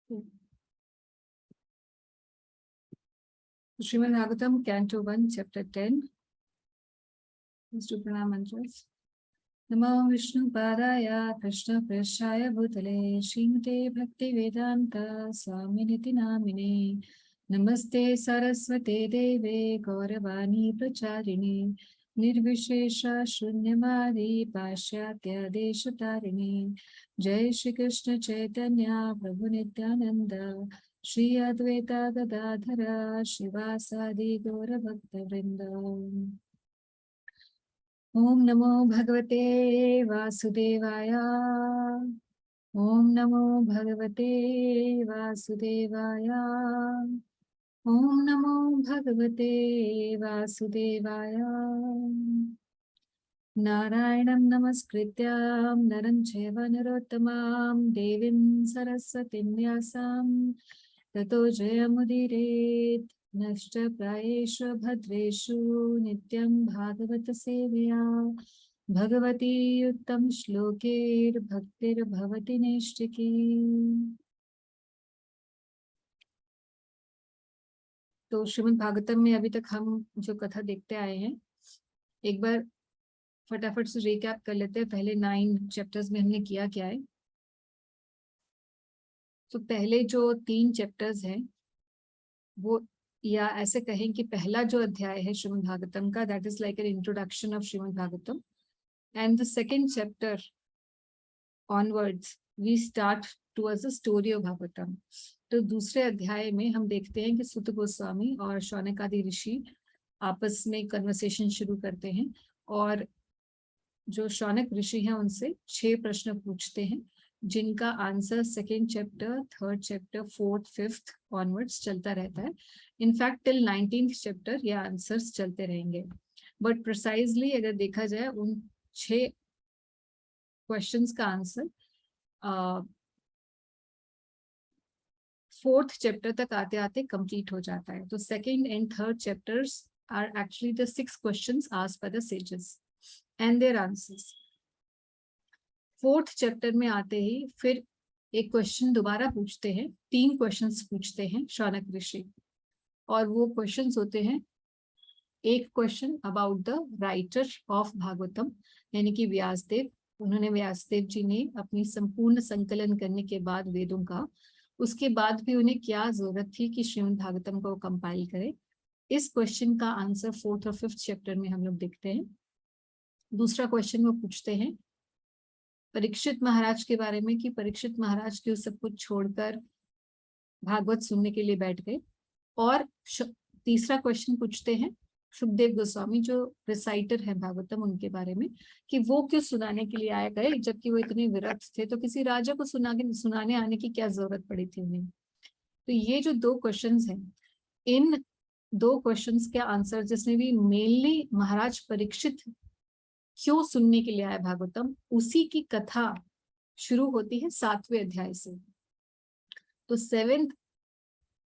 Srimad Bhagavatam, Canto 1, Chapter 10. Let's do pranam mantras. Namo Vishnu Padaya Krishna Prashaya Bhutale Srimate Bhakti Vedanta Swaminiti Namine Namaste Saraswate Deve Gauravani Pracharini Nirvishesha Shunyamadi Pashyatya Deshatarine Jai Shri Krishna Chaitanya Prabhu Nityananda Shri Advaita Gadadhara Shivasadi Gaura Bhakta Vrinda. Om Namo Bhagavate Vasudevaya. Om Namo Bhagavate Vasudevaya. Om Namo Bhagavate Vasudevaya. Narayanam Namaskrityam Naram Chaiva Narottamam Devim Saraswatim Vyasam Tato Jayamudiret Nashta Prayeshu Bhadreshu Nityam Bhagavata Sevaya Bhagavati Uttam Shlokir Bhaktir Bhavati Neshtiki. तो श्रीमद् भागवतम में अभी तक हम जो कथा देखते आए हैं, एक बार फटाफट से रिकैप कर लेते हैं। पहले 9 चैप्टर्स में हमने किया क्या है। तो पहले जो 3 चैप्टर्स हैं वो, या ऐसे कहें कि पहला जो अध्याय है श्रीमद् भागवतम का, that is like an introduction of Shrimad Bhagavatam, and the second chapter onwards we start towards the story of Bhagavatam. तो दूसरे अध्याय में हम देखते हैं कि सुत गोस्वामी और शौनक आदि ऋषि आपस में कन्वर्सेशन शुरू करते हैं, और जो शौनक ऋषि हैं उनसे 6 प्रश्न पूछते हैं, जिनका answer second chapter, third chapter, fourth, fifth onwards चलता रहता है। इनफैक्ट टिल 19th चैप्टर ये आंसर्स चलते रहेंगे। बट प्रिसाइजली अगर देखा जाए, उन 6 क्वेश्चंस का आंसर 4th चैप्टर तक आते आते कंप्लीट हो जाता है। तो second and third chapters are actually the 6 questions asked by the sages and their answers. 4th chapter में आते ही फिर एक क्वेश्चन दोबारा पूछते हैं, 3 क्वेश्चंस पूछते हैं शौनक ऋषि, और वो क्वेश्चंस होते हैं, एक question about the writer of Bhagavatam यानी कि व्यासदेव। उन्होंने, व्यासदेव जी ने अपनी संपूर्ण संकलन करने के बाद वेदों का, उसके बाद भी उन्हें क्या जरूरत थी कि श्रीमद् भागवतम को कंपाइल करें। इस क्वेश्चन का आंसर 4th और 5th चैप्टर में हम लोग देखते हैं। दूसरा क्वेश्चन वो पूछते हैं परीक्षित महाराज के बारे में, कि परीक्षित महाराज क्यों सब कुछ छोड़कर भागवत सुनने के लिए बैठ गए। और तीसरा क्वेश्चन पूछते हैं सुखदेव गोस्वामी, जो रिसाइटर है भागवतम, उनके बारे में, कि वो क्यों सुनाने के लिए आए गए, जबकि वो इतने विरक्त थे, तो किसी राजा को सुनाने आने की क्या जरूरत पड़ी थी उन्हें। तो ये जो 2 क्वेश्चंस हैं, इन 2 क्वेश्चंस के आंसर, जिसमें भी मेनली महाराज परीक्षित क्यों सुनने के लिए आए भागवतम, उसी की कथा शुरू होती है 7वें अध्याय से। तो 7th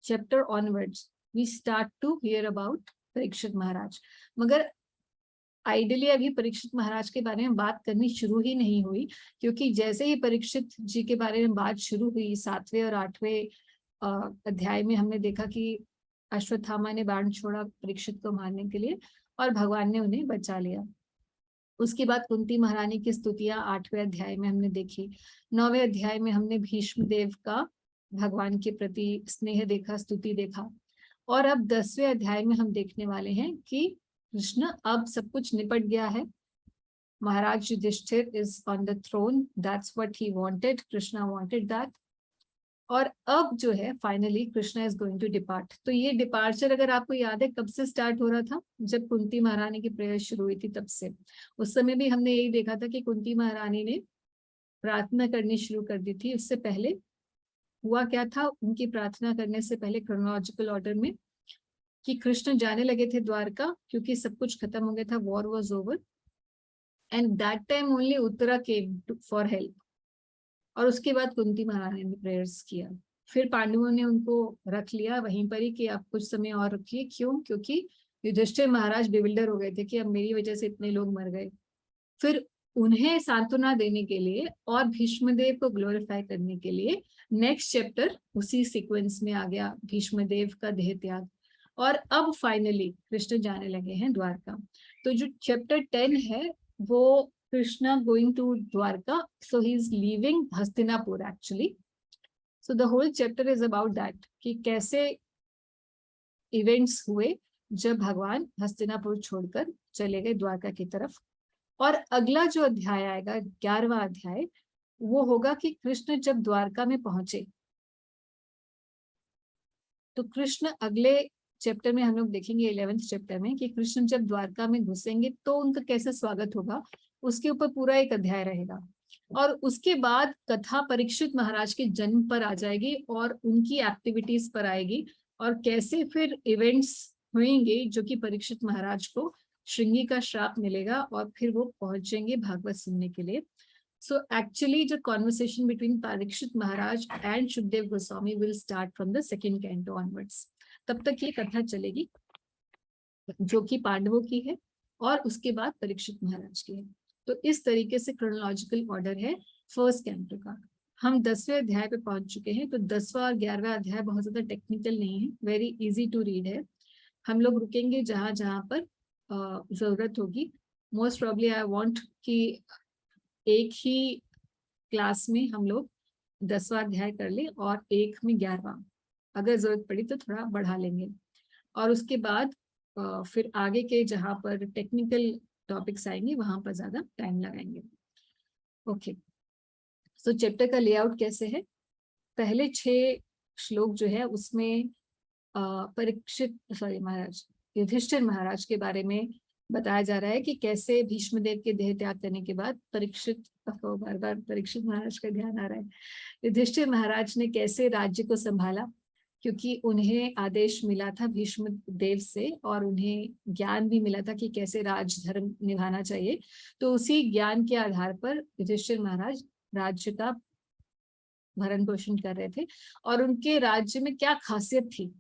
chapter onwards we start to hear about Parikshit Maharaj. मगर आइडियली अभी परीक्षित महाराज के बारे में बात करनी शुरू ही नहीं हुई, क्योंकि जैसे ही परीक्षित जी के बारे में बात शुरू हुई 7वें और 8वें अध्याय में, हमने देखा कि अश्वत्थामा ने बाण छोड़ा परीक्षित को मारने के लिए और भगवान ने उन्हें बचा लिया। उसके बाद कुंती महारानी की स्तुतियां 8वें अध्याय में हमने देखी। 9वें अध्याय में हमने भीष्म देव का भगवान के प्रति स्नेह देखा, स्तुति देखा। और अब 10वें अध्याय में हम देखने वाले हैं कि कृष्ण, अब सब कुछ निपट गया है, Maharaj Yudhishthir is on the throne, that's what he wanted, Krishna wanted that. और अब जो है finally Krishna is going to depart. तो ये डिपार्चर, अगर आपको याद है, कब से स्टार्ट हो रहा था, जब कुंती महारानी की प्रेयर शुरू हुई थी तब से। उस समय भी हमने यही देखा था कि कुंती महारानी ने प्रार्थना करनी शुरू कर दी थी। उससे पहले हुआ क्या था, उनकी प्रार्थना करने से पहले क्रोनोलॉजिकल ऑर्डर में, कि कृष्ण जाने लगे थे द्वारका, क्योंकि सब कुछ खत्म हो गया था, war was over, and that time only Uttara came for help. और उसके बाद कुंती महारानी ने प्रेयर्स किया। फिर पांडवों ने उनको रख लिया वहीं पर ही कि आप कुछ समय और रखिए। क्यों? क्योंकि युधिष्ठिर महाराज बिविल्डर हो गए थे कि अब मेरी वजह से इतने लोग मर गए। फिर उन्हें सांत्वना देने के लिए और भीष्मदेव को ग्लोरीफाई करने के लिए नेक्स्ट चैप्टर उसी सीक्वेंस में आ गया, भीष्मदेव का देह त्याग। और अब फाइनली कृष्ण जाने लगे हैं द्वारका। तो जो चैप्टर 10 है वो Krishna going to Dwarka, so he is leaving Hastinapur actually. So the whole chapter is about that कि कैसे इवेंट्स हुए जब भगवान हस्तिनापुर छोड़कर चले गए द्वारका की तरफ। और अगला जो अध्याय आएगा 11वां अध्याय, वो होगा कि कृष्ण जब द्वारका में पहुंचे, तो कृष्ण अगले चैप्टर में हम लोग देखेंगे 11वें चैप्टर में कि कृष्ण जब द्वारका में घुसेंगे तो उनका कैसे स्वागत होगा, उसके ऊपर पूरा एक अध्याय रहेगा। और उसके बाद कथा परीक्षित महाराज के जन्म पर आ जाएगी और उनकी एक्टिविटीज पर आएगी, और कैसे फिर इवेंट्स होंगे जो कि परीक्षित महाराज को श्रृंगी का श्राप मिलेगा और फिर वो पहुंचेंगे भागवत सुनने के लिए। So actually the conversation between Parikshit Maharaj and Shukdev Goswami will start from the second canto onwards. तब तक ये कथा चलेगी जो कि पांडवों की है और उसके बाद परीक्षित महाराज की है। तो इस तरीके से क्रोनोलॉजिकल ऑर्डर है फर्स्ट कैंटो का। हम 10वें अध्याय पे पहुंच चुके हैं। तो 10वां और 11वां अध्याय बहुत ज्यादा टेक्निकल नहीं है, वेरी इजी टू रीड है। हम लोग रुकेंगे जहां जहां पर जरूरत होगी। मोस्ट प्रॉब्ली आई वांट कि एक ही क्लास में हम लोग 10वां अध्याय कर ले और एक में 11वां, अगर जरूरत पड़ी तो थोड़ा बढ़ा लेंगे। और उसके बाद फिर आगे के जहां पर टेक्निकल टॉपिक्स आएंगे वहां पर ज्यादा टाइम लगाएंगे। ओके, सो चैप्टर का लेआउट कैसे है? पहले 6 श्लोक जो है उसमें युधिष्ठिर महाराज के बारे में बताया जा रहा है कि कैसे भीष्मदेव के देह त्याग करने के बाद बार बार परीक्षित महाराज का ध्यान आ रहा है, युधिष्ठिर महाराज ने कैसे राज्य को संभाला, क्योंकि उन्हें आदेश मिला था भीष्म देव से और उन्हें ज्ञान भी मिला था कि कैसे राजधर्म निभाना चाहिए। तो उसी ज्ञान के आधार पर युधिष्ठिर महाराज राज्य का भरण पोषण कर रहे थे। और उनके राज्य में क्या खासियत थी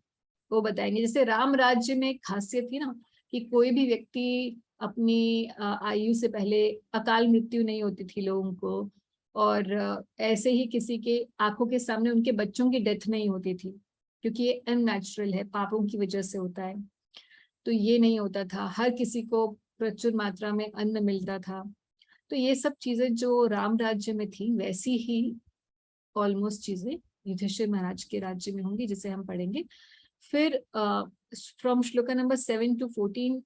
वो बताएंगे। जैसे राम राज्य में खासियत थी ना कि कोई भी व्यक्ति अपनी आयु से पहले अकाल मृत्यु नहीं होती थी लोगों को, और ऐसे ही किसी के आंखों के सामने उनके बच्चों की डेथ नहीं होती थी, क्योंकि ये अननेचुरल है, पापों की वजह से होता है। तो ये नहीं होता था, हर किसी को प्रचुर मात्रा में अन्न मिलता था। तो ये सब चीजें जो राम राज्य में थी वैसी ही ऑलमोस्ट चीजें युधिष्ठिर महाराज के राज्य में होंगी, जिसे हम पढ़ेंगे। फिर from shloka number 7 to 14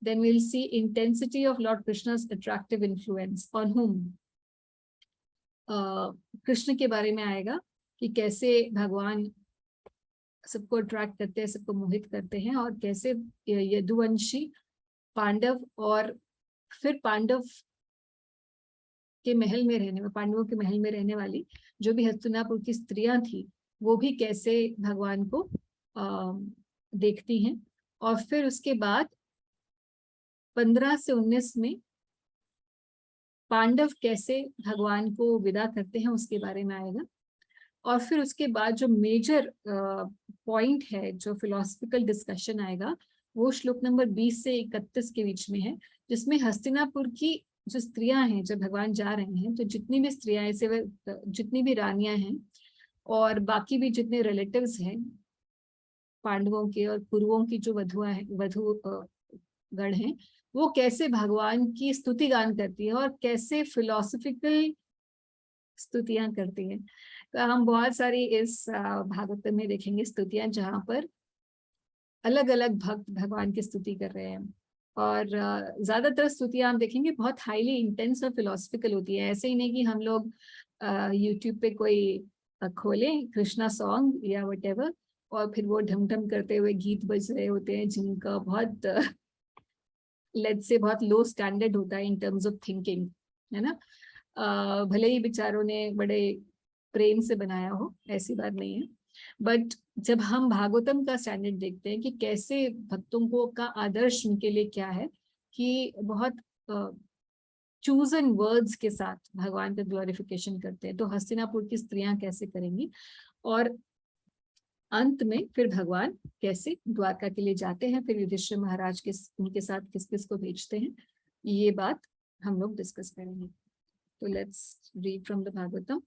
then we'll see intensity of Lord Krishna's attractive influence on whom, Krishna के बारे में आएगा कि कैसे भगवान सबको अट्रैक्ट करते हैं, सबको मोहित करते हैं, और कैसे यदुवंशी पांडव और फिर पांडव के महल में रहने, पांडवों के महल में रहने वाली जो भी हस्तिनापुर की स्त्रियां थी वो भी कैसे भगवान को देखती हैं। और फिर उसके बाद 15 से 19 में पांडव कैसे भगवान को विदा करते हैं उसके बारे में आएगा। और फिर उसके बाद जो मेजर पॉइंट है, जो फिलोसफिकल डिस्कशन आएगा, वो श्लोक नंबर 20 से 31 के बीच में है, जिसमें हस्तिनापुर की जो स्त्रियां हैं, जब भगवान जा रहे हैं तो जितनी भी स्त्रियां ऐसे जितनी भी रानियां हैं और बाकी भी जितने रिलेटिव्स हैं पांडवों के और कुरुओं की जो वधुआ है, गण हैं, वो कैसे भगवान की स्तुति गान करती है और कैसे फिलोसफिकल स्तुतियां करती है। तो हम बहुत सारी इस भागवत में देखेंगे स्तुतियां जहां पर अलग अलग भक्त भगवान की स्तुति कर रहे हैं। और ज्यादातर स्तुतियां हम देखेंगे बहुत हाईली इंटेंस और फिलोसफिकल होती है। ऐसे ही नहीं कि हम लोग यूट्यूब पे कोई खोलें कृष्णा सॉन्ग या व्हाटएवर और फिर वो ढम ढम करते हुए गीत बज रहे होते हैं जिनका बहुत लेट्स से बहुत लो स्टैंडर्ड होता है इन टर्म्स ऑफ थिंकिंग, है ना। भले ही बेचारों ने बड़े प्रेम से बनाया हो, ऐसी बात नहीं है, बट जब हम भागवतम का स्टैंडर्ड देखते हैं कि कैसे भक्तों को का आदर्श उनके लिए क्या है, कि बहुत चूजन वर्ड्स के साथ भगवान का ग्लोरिफिकेशन करते हैं, तो हस्तिनापुर की स्त्रियां कैसे करेंगी, और अंत में फिर भगवान कैसे द्वारका के लिए जाते हैं, फिर युधिष्ठिर महाराज के उनके साथ किस किस को भेजते हैं, ये बात हम लोग डिस्कस करेंगे। तो let's read from the Bhagavatam.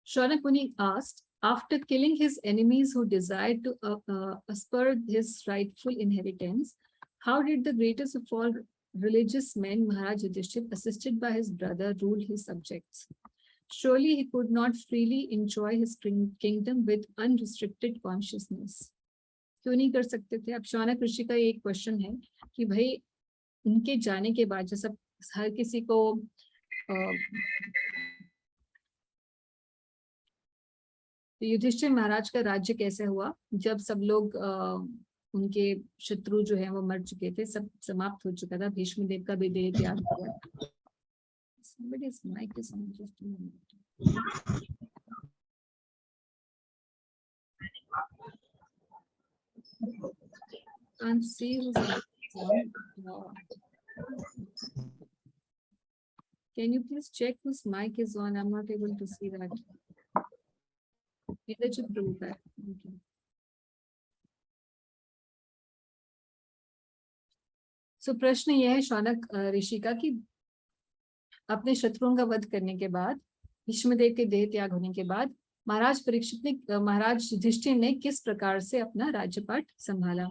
Shaunak Muni asked, after killing his enemies who desired to usurp his rightful inheritance, how did the greatest of all religious men, Maharaj Yudhishthir, assisted by his brother, rule his subjects? Surely he could not freely enjoy his kingdom with unrestricted consciousness. क्यों नहीं कर सकते थे? अब शौनक ऋषि का एक question है कि भाई उनके जाने के बाद जैसा हर किसी को युधिष्ठिर महाराज का राज्य कैसे हुआ जब सब लोग उनके शत्रु जो है वो मर चुके थे, सब समाप्त हो चुका था, भीष्म देव का भी देह त्याग हो गया। Somebody's mic is on, just a moment. Can't see who's on. Can you please check whose mic is on? I'm not able to see that. इधर चुप रहो है। सो प्रश्न यह है शौनक ऋषि का कि अपने शत्रुओं का वध करने के बाद, भीष्मदेव के देह त्याग होने के बाद महाराज युधिष्ठिर ने किस प्रकार से अपना राज्यपाठ संभाला,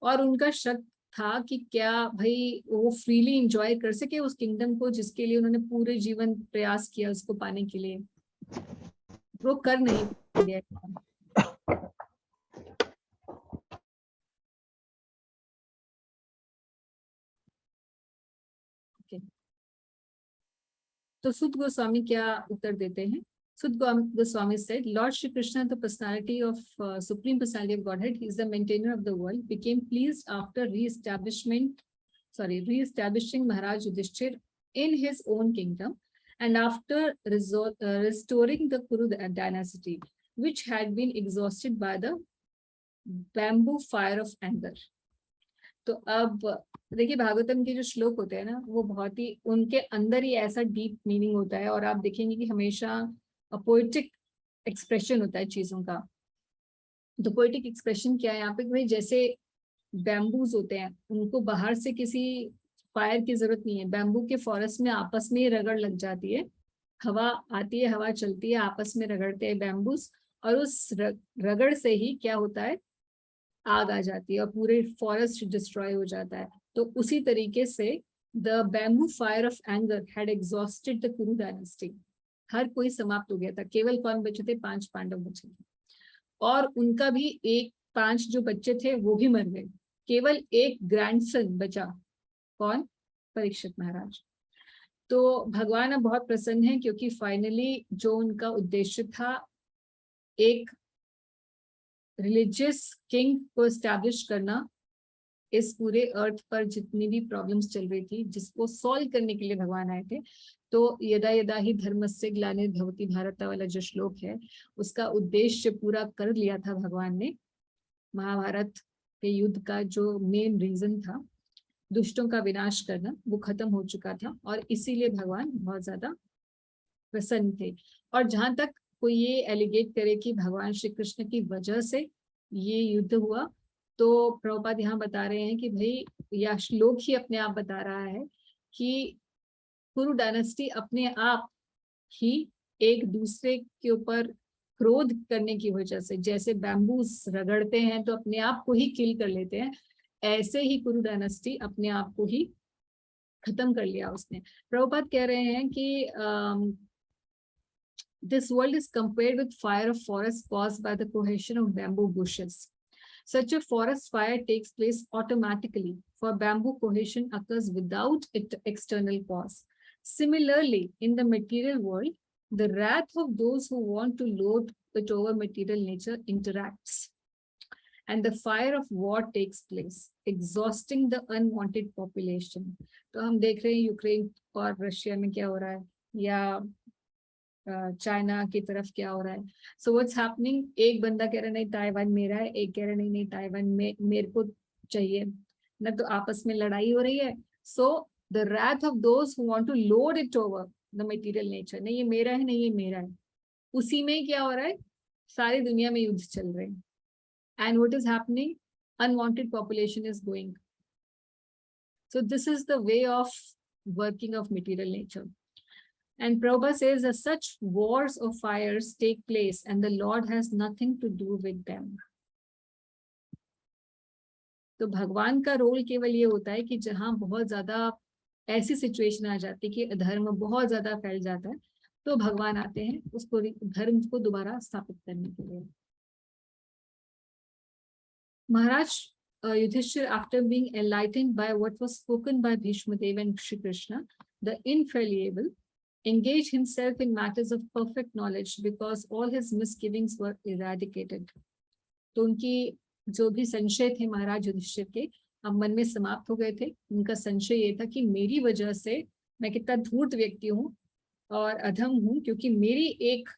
और उनका शक था कि क्या भाई वो फ्रीली एंजॉय कर सके उस किंगडम को जिसके लिए उन्होंने पूरे जीवन प्रयास किया उसको पाने के लिए, वो कर नहीं पाए। तो सुत गोस्वामी क्या उत्तर देते हैं? Sut Goswami said, Lord Shri Krishna, the personality of Supreme Personality of Godhead, he is the maintainer of the world, became pleased after reestablishing Maharaj Yudhishthir in his own kingdom, and after restoring the Kuru dynasty, which had been exhausted by the bamboo fire of anger. तो अब देखिए भागवतम के जो श्लोक होते हैं ना, वो बहुत ही उनके अंदर ही ऐसा डीप मीनिंग होता है, और आप देखेंगे कि हमेशा पोएटिक एक्सप्रेशन होता है चीजों का। तो पोएटिक एक्सप्रेशन क्या है यहाँ पे? भाई जैसे बैम्बूज होते हैं, उनको बाहर से किसी फायर की जरूरत नहीं है, बैम्बू के फॉरेस्ट में आपस में रगड़ लग जाती है, हवा आती है, हवा चलती है, आपस में रगड़ते हैं बैम्बूज, और उस रगड़ से ही क्या होता है, आग आ जाती है और पूरे फॉरेस्ट डिस्ट्रॉय हो जाता है। तो उसी तरीके से the bamboo fire of anger had exhausted the कुरु डायनेस्टी। हर कोई समाप्त हो गया था, केवल कौन बचे थे? 5 पांडव बचे थे, और उनका भी 5 जो बच्चे थे वो भी मर गए, केवल एक ग्रैंडसन बचा, कौन? परीक्षित महाराज। तो भगवान अब बहुत प्रसन्न है क्योंकि फाइनली जो उनका उद्देश्य था, एक रिलीजियस किंग को एस्टैब्लिश करना इस पूरे अर्थ पर, जितनी भी प्रॉब्लम्स चल रही थी जिसको सॉल्व करने के लिए भगवान आए थे। तो यदा यदा ही धर्मस्य ग्लानिर्भवति भारत वाला जो श्लोक है, उसका उद्देश्य पूरा कर लिया था भगवान ने। महाभारत के युद्ध का जो मेन रीजन था दुष्टों का विनाश करना, वो खत्म हो चुका था, और इसीलिए भगवान बहुत ज्यादा प्रसन्न थे। और जहां तक कोई ये एलिगेट करे कि भगवान श्री कृष्ण की वजह से ये युद्ध हुआ, तो प्रभुपाद यहाँ बता रहे हैं कि भाई यह श्लोक ही अपने आप बता रहा है कि कुरु डायनेस्टी अपने आप ही एक दूसरे के ऊपर क्रोध करने की वजह से, जैसे बैम्बूस रगड़ते हैं तो अपने आप को ही किल कर लेते हैं, ऐसे ही कुरु डायनेस्टी अपने आप को ही खत्म कर लिया उसने। प्रभुपाद कह रहे हैं कि this world is compared with fire of forest caused by the cohesion of bamboo bushes. Such a forest fire takes place automatically, for bamboo cohesion occurs without external cause. Similarly, in the material world, the wrath of those who want to lord it over material nature interacts, and the fire of war takes place, exhausting the unwanted population. तो हम देख रहे हैं Ukraine और Russia में क्या हो रहा है, या चाइना की तरफ क्या हो रहा है। सो व्हाट्स हैपनिंग, एक बंदा कह रहा है नहीं ताइवान मेरा है, एक कह रहा नहीं नहीं ताइवान में मेरे को चाहिए ना, तो आपस में लड़ाई हो रही है। So the wrath of those who want to lord it over the material nature, नहीं ये मेरा है नहीं ये मेरा है, उसी में क्या हो रहा है, सारी दुनिया में युद्ध चल रहे हैं. And what is happening, unwanted population is going. So this is the way of working of material nature. And Prabhupada says that such wars of fires take place and the Lord has nothing to do with them. तो भगवान का role केवल ये होता है कि जहां बहुत ज्यादा ऐसी सिचुएशन आ जाती है कि अधर्म बहुत ज्यादा फैल जाता है, तो भगवान आते हैं उसको धर्म को दोबारा स्थापित करने के लिए. महाराज Yudhishthir, after being enlightened by what was spoken by Bhishma Dev and Shri Krishna, the infallible, engaged himself in matters of perfect knowledge because all his misgivings were eradicated. तो उनकी जो भी संशय थे महाराज युधिष्ठिर के अब मन में समाप्त हो गए थे. उनका संशय ये था कि मेरी वजह से मैं कितना धूर्त व्यक्ति हूँ और अधम हूँ, क्योंकि मेरी एक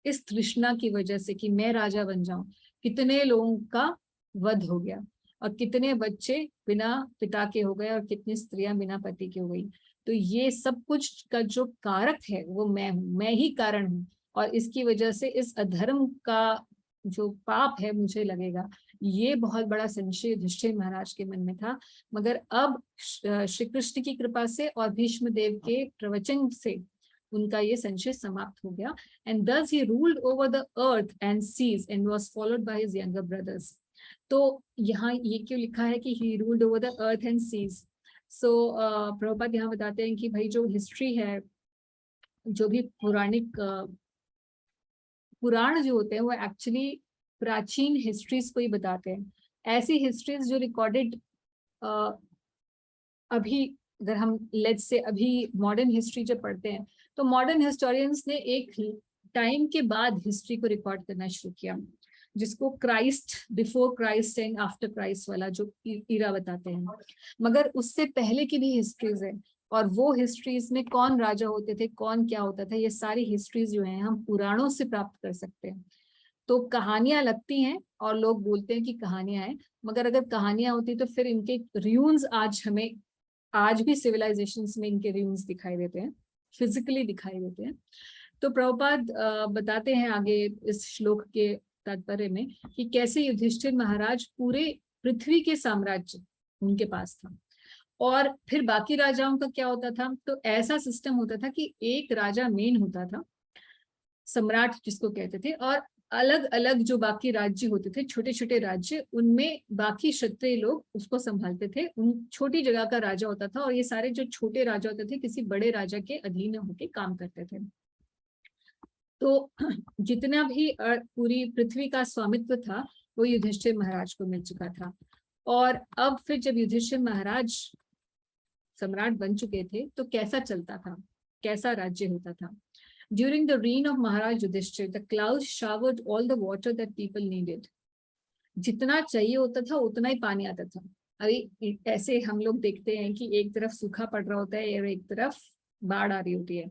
इस तृष्णा की वजह से कि मैं राजा बन जाऊं, कितने लोगों का वध हो गया और कितने बच्चे बिना पिता के हो गए और कितनी स्त्रियां बिना पति के हो गई. तो ये सब कुछ का जो कारक है वो मैं हूँ, मैं ही कारण हूँ, और इसकी वजह से इस अधर्म का जो पाप है मुझे लगेगा. ये बहुत बड़ा संशय युधिष्ठिर महाराज के मन में था. मगर अब श्री कृष्ण की कृपा से और भीष्म देव के प्रवचन से उनका ये संशय समाप्त हो गया. And thus he ruled over the earth and seas and was followed by his younger brothers. तो यहाँ ये क्यों लिखा है कि he ruled over the earth and seas? सो प्रभुपाद यहाँ बताते हैं कि भाई जो हिस्ट्री है, जो भी पौराणिक पुराण जो होते हैं वो एक्चुअली प्राचीन हिस्ट्रीज को ही बताते हैं. ऐसी हिस्ट्रीज जो रिकॉर्डेड अभी, अगर हम लेट्स से अभी मॉडर्न हिस्ट्री जब पढ़ते हैं तो मॉडर्न हिस्टोरियंस ने एक टाइम के बाद हिस्ट्री को रिकॉर्ड करना शुरू किया, जिसको Christ, before Christ and after Christ वाला जो इरा बताते हैं. मगर उससे पहले की भी हिस्ट्रीज है, और वो हिस्ट्रीज में कौन राजा होते थे, कौन क्या होता था, ये सारी हिस्ट्रीज जो है हम पुराणों से प्राप्त कर सकते हैं. तो कहानियां लगती हैं और लोग बोलते हैं कि कहानियां हैं, मगर अगर कहानियां होती तो फिर इनके र्यून्स आज भी सिविलाइजेशंस में इनके र्यून्स दिखाई देते हैं, फिजिकली दिखाई देते हैं. तो प्रभुपाद बताते हैं आगे इस श्लोक के तात्पर्य में कि कैसे युधिष्ठिर महाराज पूरे पृथ्वी के साम्राज्य उनके पास था, और फिर बाकी राजाओं का क्या होता था. तो ऐसा सिस्टम होता था कि एक राजा मेन होता था, सम्राट जिसको कहते थे, और अलग अलग जो बाकी राज्य होते थे, छोटे छोटे राज्य, उनमें बाकी क्षत्रिय लोग उसको संभालते थे. उन छोटी जगह का राजा होता था, और ये सारे जो छोटे राजा होते थे किसी बड़े राजा के अधीन होकर काम करते थे. तो जितना भी पूरी पृथ्वी का स्वामित्व था वो युधिष्ठिर महाराज को मिल चुका था. और अब फिर जब युधिष्ठिर महाराज सम्राट बन चुके थे तो कैसा चलता था, कैसा राज्य होता था. During the reign of Maharaj Yudhishthir, the clouds showered all the water that people needed. जितना चाहिए होता था उतना ही पानी आता था. अभी ऐसे हम लोग देखते हैं कि एक तरफ सूखा पड़ रहा होता है और एक तरफ बाढ़ आ रही होती है,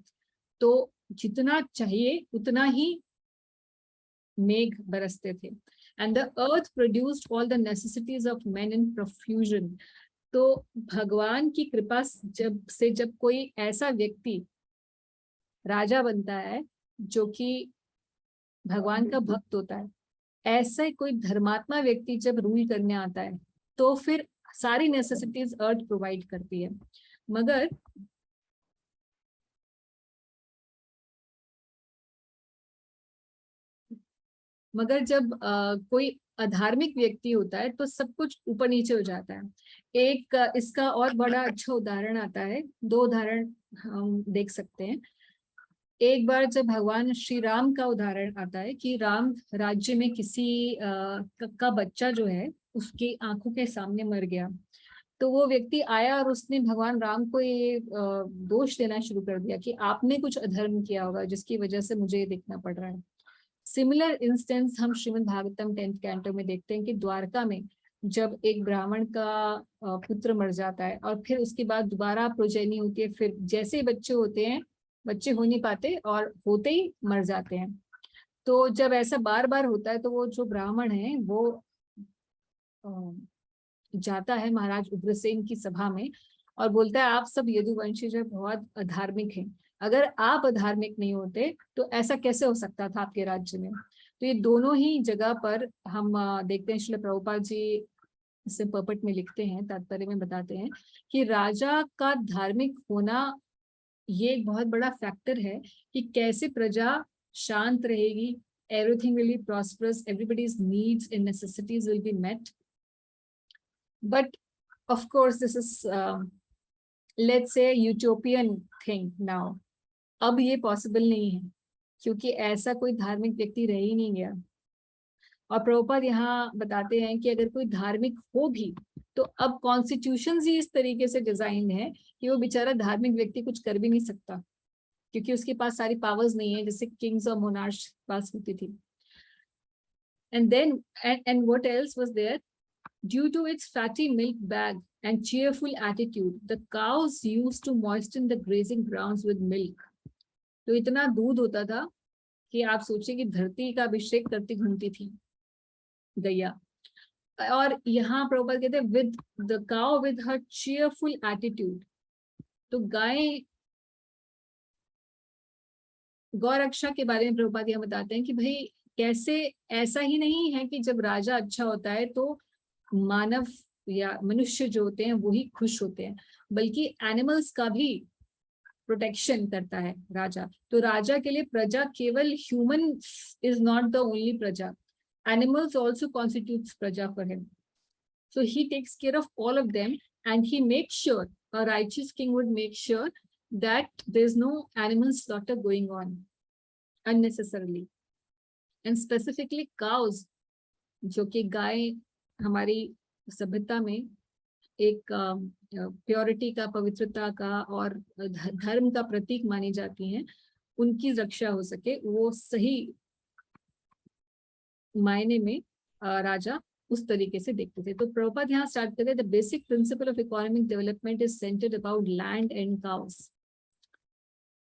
तो जितना चाहिए उतना ही मेघ बरसते थे. And the earth produced all the necessities of men in profusion. तो भगवान की कृपा जब कोई ऐसा व्यक्ति राजा बनता है जो कि भगवान का भक्त होता है, ऐसा कोई धर्मात्मा व्यक्ति जब रूल करने आता है तो फिर सारी नेसेसिटीज अर्थ प्रोवाइड करती है. मगर जब कोई अधार्मिक व्यक्ति होता है तो सब कुछ ऊपर नीचे हो जाता है. एक इसका और बड़ा अच्छा उदाहरण आता है, दो उदाहरण हम देख सकते हैं. एक बार जब भगवान श्री राम का उदाहरण आता है कि राम राज्य में किसी का बच्चा जो है उसकी आंखों के सामने मर गया, तो वो व्यक्ति आया और उसने भगवान राम को ये दोष देना शुरू कर दिया कि आपने कुछ अधर्म किया होगा जिसकी वजह से मुझे ये देखना पड़ रहा है. सिमिलर इंस्टेंस हम श्रीमद् भागवतम 10th कैंटो में देखते हैं कि द्वारका में जब एक ब्राह्मण का पुत्र मर जाता है और फिर उसके बाद दोबारा प्रोजेनी होती है, फिर जैसे बच्चे होते हैं बच्चे हो नहीं पाते और होते ही मर जाते हैं. तो जब ऐसा बार बार होता है तो वो जो ब्राह्मण है वो जाता है महाराज उग्रसेन की सभा में और बोलता है आप सब यदुवंशी जो बहुत अधार्मिक हैं, अगर आप अधार्मिक नहीं होते तो ऐसा कैसे हो सकता था आपके राज्य में। तो ये दोनों ही जगह पर हम देखते हैं, श्रील प्रभुपाद जी इसे पर्पट में लिखते हैं, तात्पर्य में बताते हैं कि राजा का धार्मिक होना ये एक बहुत बड़ा फैक्टर है कि कैसे प्रजा शांत रहेगी, everything will be prosperous, everybody's needs and necessities will be met. But of course this is let's say utopian thing now. अब ये पॉसिबल नहीं है क्योंकि ऐसा कोई धार्मिक व्यक्ति रह ही नहीं गया। और प्रभुपाद यहाँ बताते हैं कि अगर कोई धार्मिक हो भी तो अब कॉन्स्टिट्यूशन ही इस तरीके से डिजाइन है कि वो बेचारा धार्मिक व्यक्ति कुछ कर भी नहीं सकता, क्योंकि उसके पास सारी पावर्स नहीं है जैसे किंग्स और मोनार्च पास होती थी। And then, and what else was there? Due to its fatty milk bag and cheerful attitude, the cows used to moisten the grazing grounds with milk. तो इतना दूध होता था कि आप सोचिए कि धरती का अभिषेक करती घूमती थी गैया। और यहाँ प्रभुपाद कहते हैं with the cow with her cheerful attitude. तो गाय गौरक्षा के बारे में प्रभुपाद यहाँ बताते हैं कि भाई कैसे ऐसा ही नहीं है कि जब राजा अच्छा होता है तो मानव या मनुष्य जो होते हैं वो ही खुश होते हैं, बल्कि एनिमल्स का भी प्रोटेक्शन करता है राजा। तो राजा के लिए प्रजा केवल human is not the only praja, animals also constitutes praja for him. So he takes care of all of them and he make sure, a righteous king would make sure that there's no animal slaughter going on unnecessarily. And specifically cows, जो कि गाय हमारी सभ्यता में एक purity का, पवित्रता का और धर्म का प्रतीक मानी जाती हैं, उनकी रक्षा हो सके वो सही मायने में राजा उस तरीके से देखते थे। तो प्रभुपाद यहाँ स्टार्ट करते हैं, the basic principle of economic development is centred about land and cows.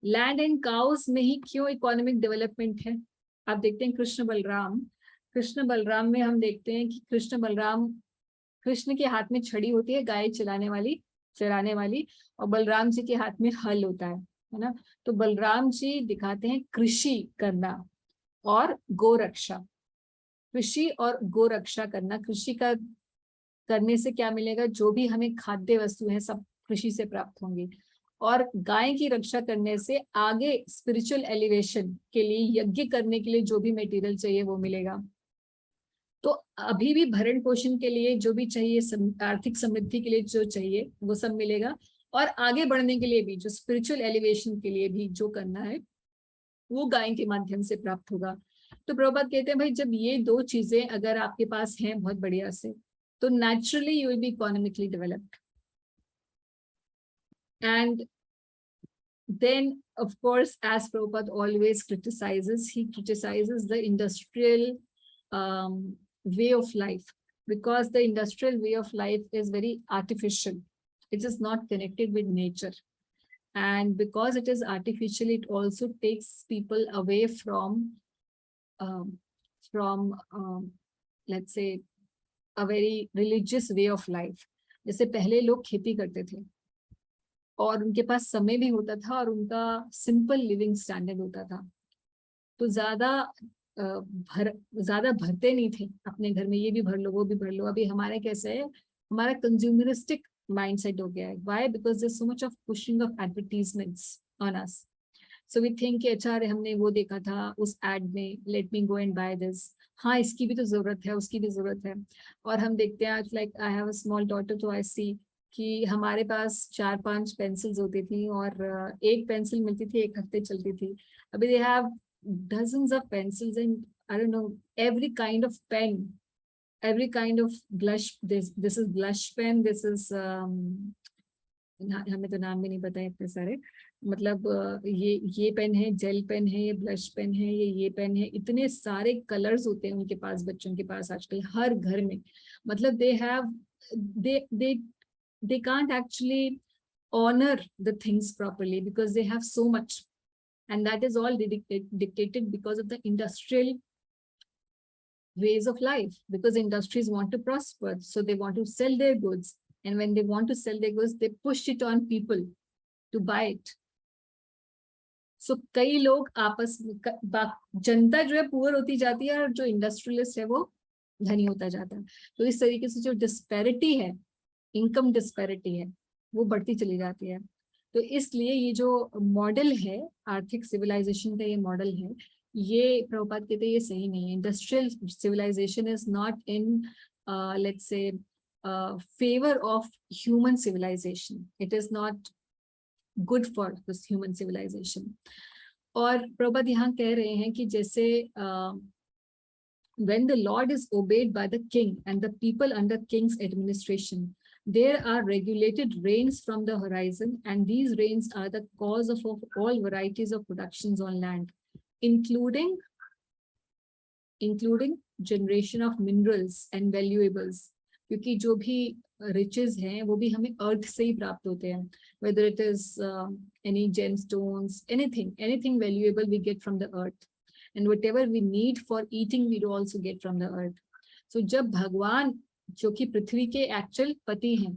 Land and cows में ही क्यों इकोनॉमिक डेवलपमेंट है? आप देखते हैं कृष्ण बलराम में हम देखते हैं कि कृष्ण के हाथ में छड़ी होती है, गाय चराने वाली, और बलराम जी के हाथ में हल होता है ना। तो बलराम जी दिखाते हैं कृषि करना और गोरक्षा, कृषि और गोरक्षा करना। कृषि का करने से क्या मिलेगा? जो भी हमें खाद्य वस्तु है सब कृषि से प्राप्त होंगी, और गाय की रक्षा करने से आगे स्पिरिचुअल एलिवेशन के लिए, यज्ञ करने के लिए जो भी मटेरियल चाहिए वो मिलेगा। तो अभी भी भरण पोषण के लिए जो भी चाहिए, आर्थिक समृद्धि के लिए जो चाहिए वो सब मिलेगा, और आगे बढ़ने के लिए भी, जो स्पिरिचुअल एलिवेशन के लिए भी जो करना है वो गाय के माध्यम से प्राप्त होगा। तो प्रभुपाद कहते हैं भाई जब ये दो चीजें अगर आपके पास हैं बहुत बढ़िया से, तो naturally you will be economically developed. And then of course, as Prabhupada always criticizes, he criticizes the industrial way of life, because the industrial way of life is very artificial. It is not connected with nature, and because it is artificial, it also takes people away from let's say a very religious way of life. जैसे पहले लोग खेती करते थे और उनके पास समय भी होता था और उनका सिंपल लिविंग स्टैंडर्ड होता था, तो ज्यादा भरते नहीं थे अपने घर में, ये भी भर लो वो भी भर लो। अभी हमारा कैसा है, हमारा कंज्यूमरिस्टिक माइंडसेट हो गया है। Why? Because there so much of pushing of advertisements on us, so we think कि अच्छा हमने वो देखा था उस एड में, let me go and buy this, हाँ इसकी भी तो जरूरत है, उसकी भी जरूरत है। और हम देखते हैं आज, like I have a small daughter, तो आई सी कि हमारे पास 4-5 पेंसिल्स होती थी और एक पेंसिल मिलती थी, एक हफ्ते चलती थी। अभी they have dozens of pencils and I don't know every kind of pen, every kind of blush, this is blush pen, this is हमें तो नाम भी नहीं पता है इतने सारे, मतलब ये पेन है, जेल पेन है, ये ब्लश पेन है, ये पेन है, इतने सारे कलर्स होते हैं उनके पास, बच्चों के पास आजकल हर घर में। मतलब they have they can't actually honor the things properly because they have so much, and that is all dictated because of the industrial ways of life, because industries want to prosper, so they want to sell their goods, and when they want to sell their goods they push it on people to buy it, सो कई लोग आपस में जनता जो है poor होती जाती है और जो इंडस्ट्रियलिस्ट है वो धनी होता जाता है। तो इस तरीके से जो डिस्पैरिटी है, इनकम डिस्पैरिटी है, वो बढ़ती चली जाती है। तो इसलिए ये जो मॉडल है आर्थिक सिविलाइजेशन का, ये मॉडल है, ये प्रभुपाद कहते हैं ये सही नहीं है। Industrial civilization is not in let's say favour of human civilization, it is not good for this human civilization. और प्रभुपाद यहाँ कह रहे हैं कि जैसे when the Lord is obeyed by the king and the people under king's administration, there are regulated rains from the horizon, and these rains are the cause of all varieties of productions on land, including generation of minerals and valuables, क्योंकि जो भी riches हैं वो भी हमें अर्थ से ही प्राप्त होते हैं, whether it is any gemstones, anything valuable we get from the earth, and whatever we need for eating we do also get from the earth. So जब भगवान जो कि पृथ्वी के एक्चुअल पति हैं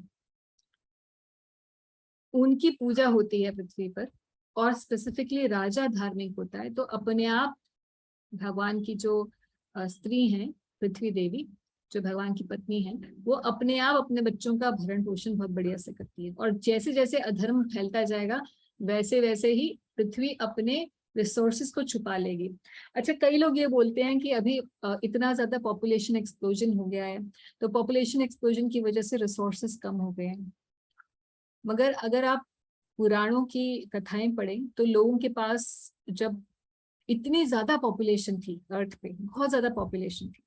उनकी पूजा होती है पृथ्वी पर, और स्पेसिफिकली राजा धार्मिक होता है, तो अपने आप भगवान की जो स्त्री हैं पृथ्वी देवी, जो भगवान की पत्नी है, वो अपने आप अपने बच्चों का भरण पोषण बहुत बढ़िया से करती है। और जैसे जैसे अधर्म फैलता जाएगा वैसे वैसे ही पृथ्वी अपने रिसोर्सेज को छुपा लेगी। अच्छा, कई लोग ये बोलते हैं कि अभी इतना ज्यादा पॉपुलेशन एक्सप्लोजन हो गया है, तो पॉपुलेशन एक्सप्लोजन की वजह से रिसोर्सेज कम हो गए हैं। मगर अगर आप पुराणों की कथाएं पढ़ें तो लोगों के पास जब इतनी ज्यादा पॉपुलेशन थी अर्थ पे, बहुत ज्यादा पॉपुलेशन थी,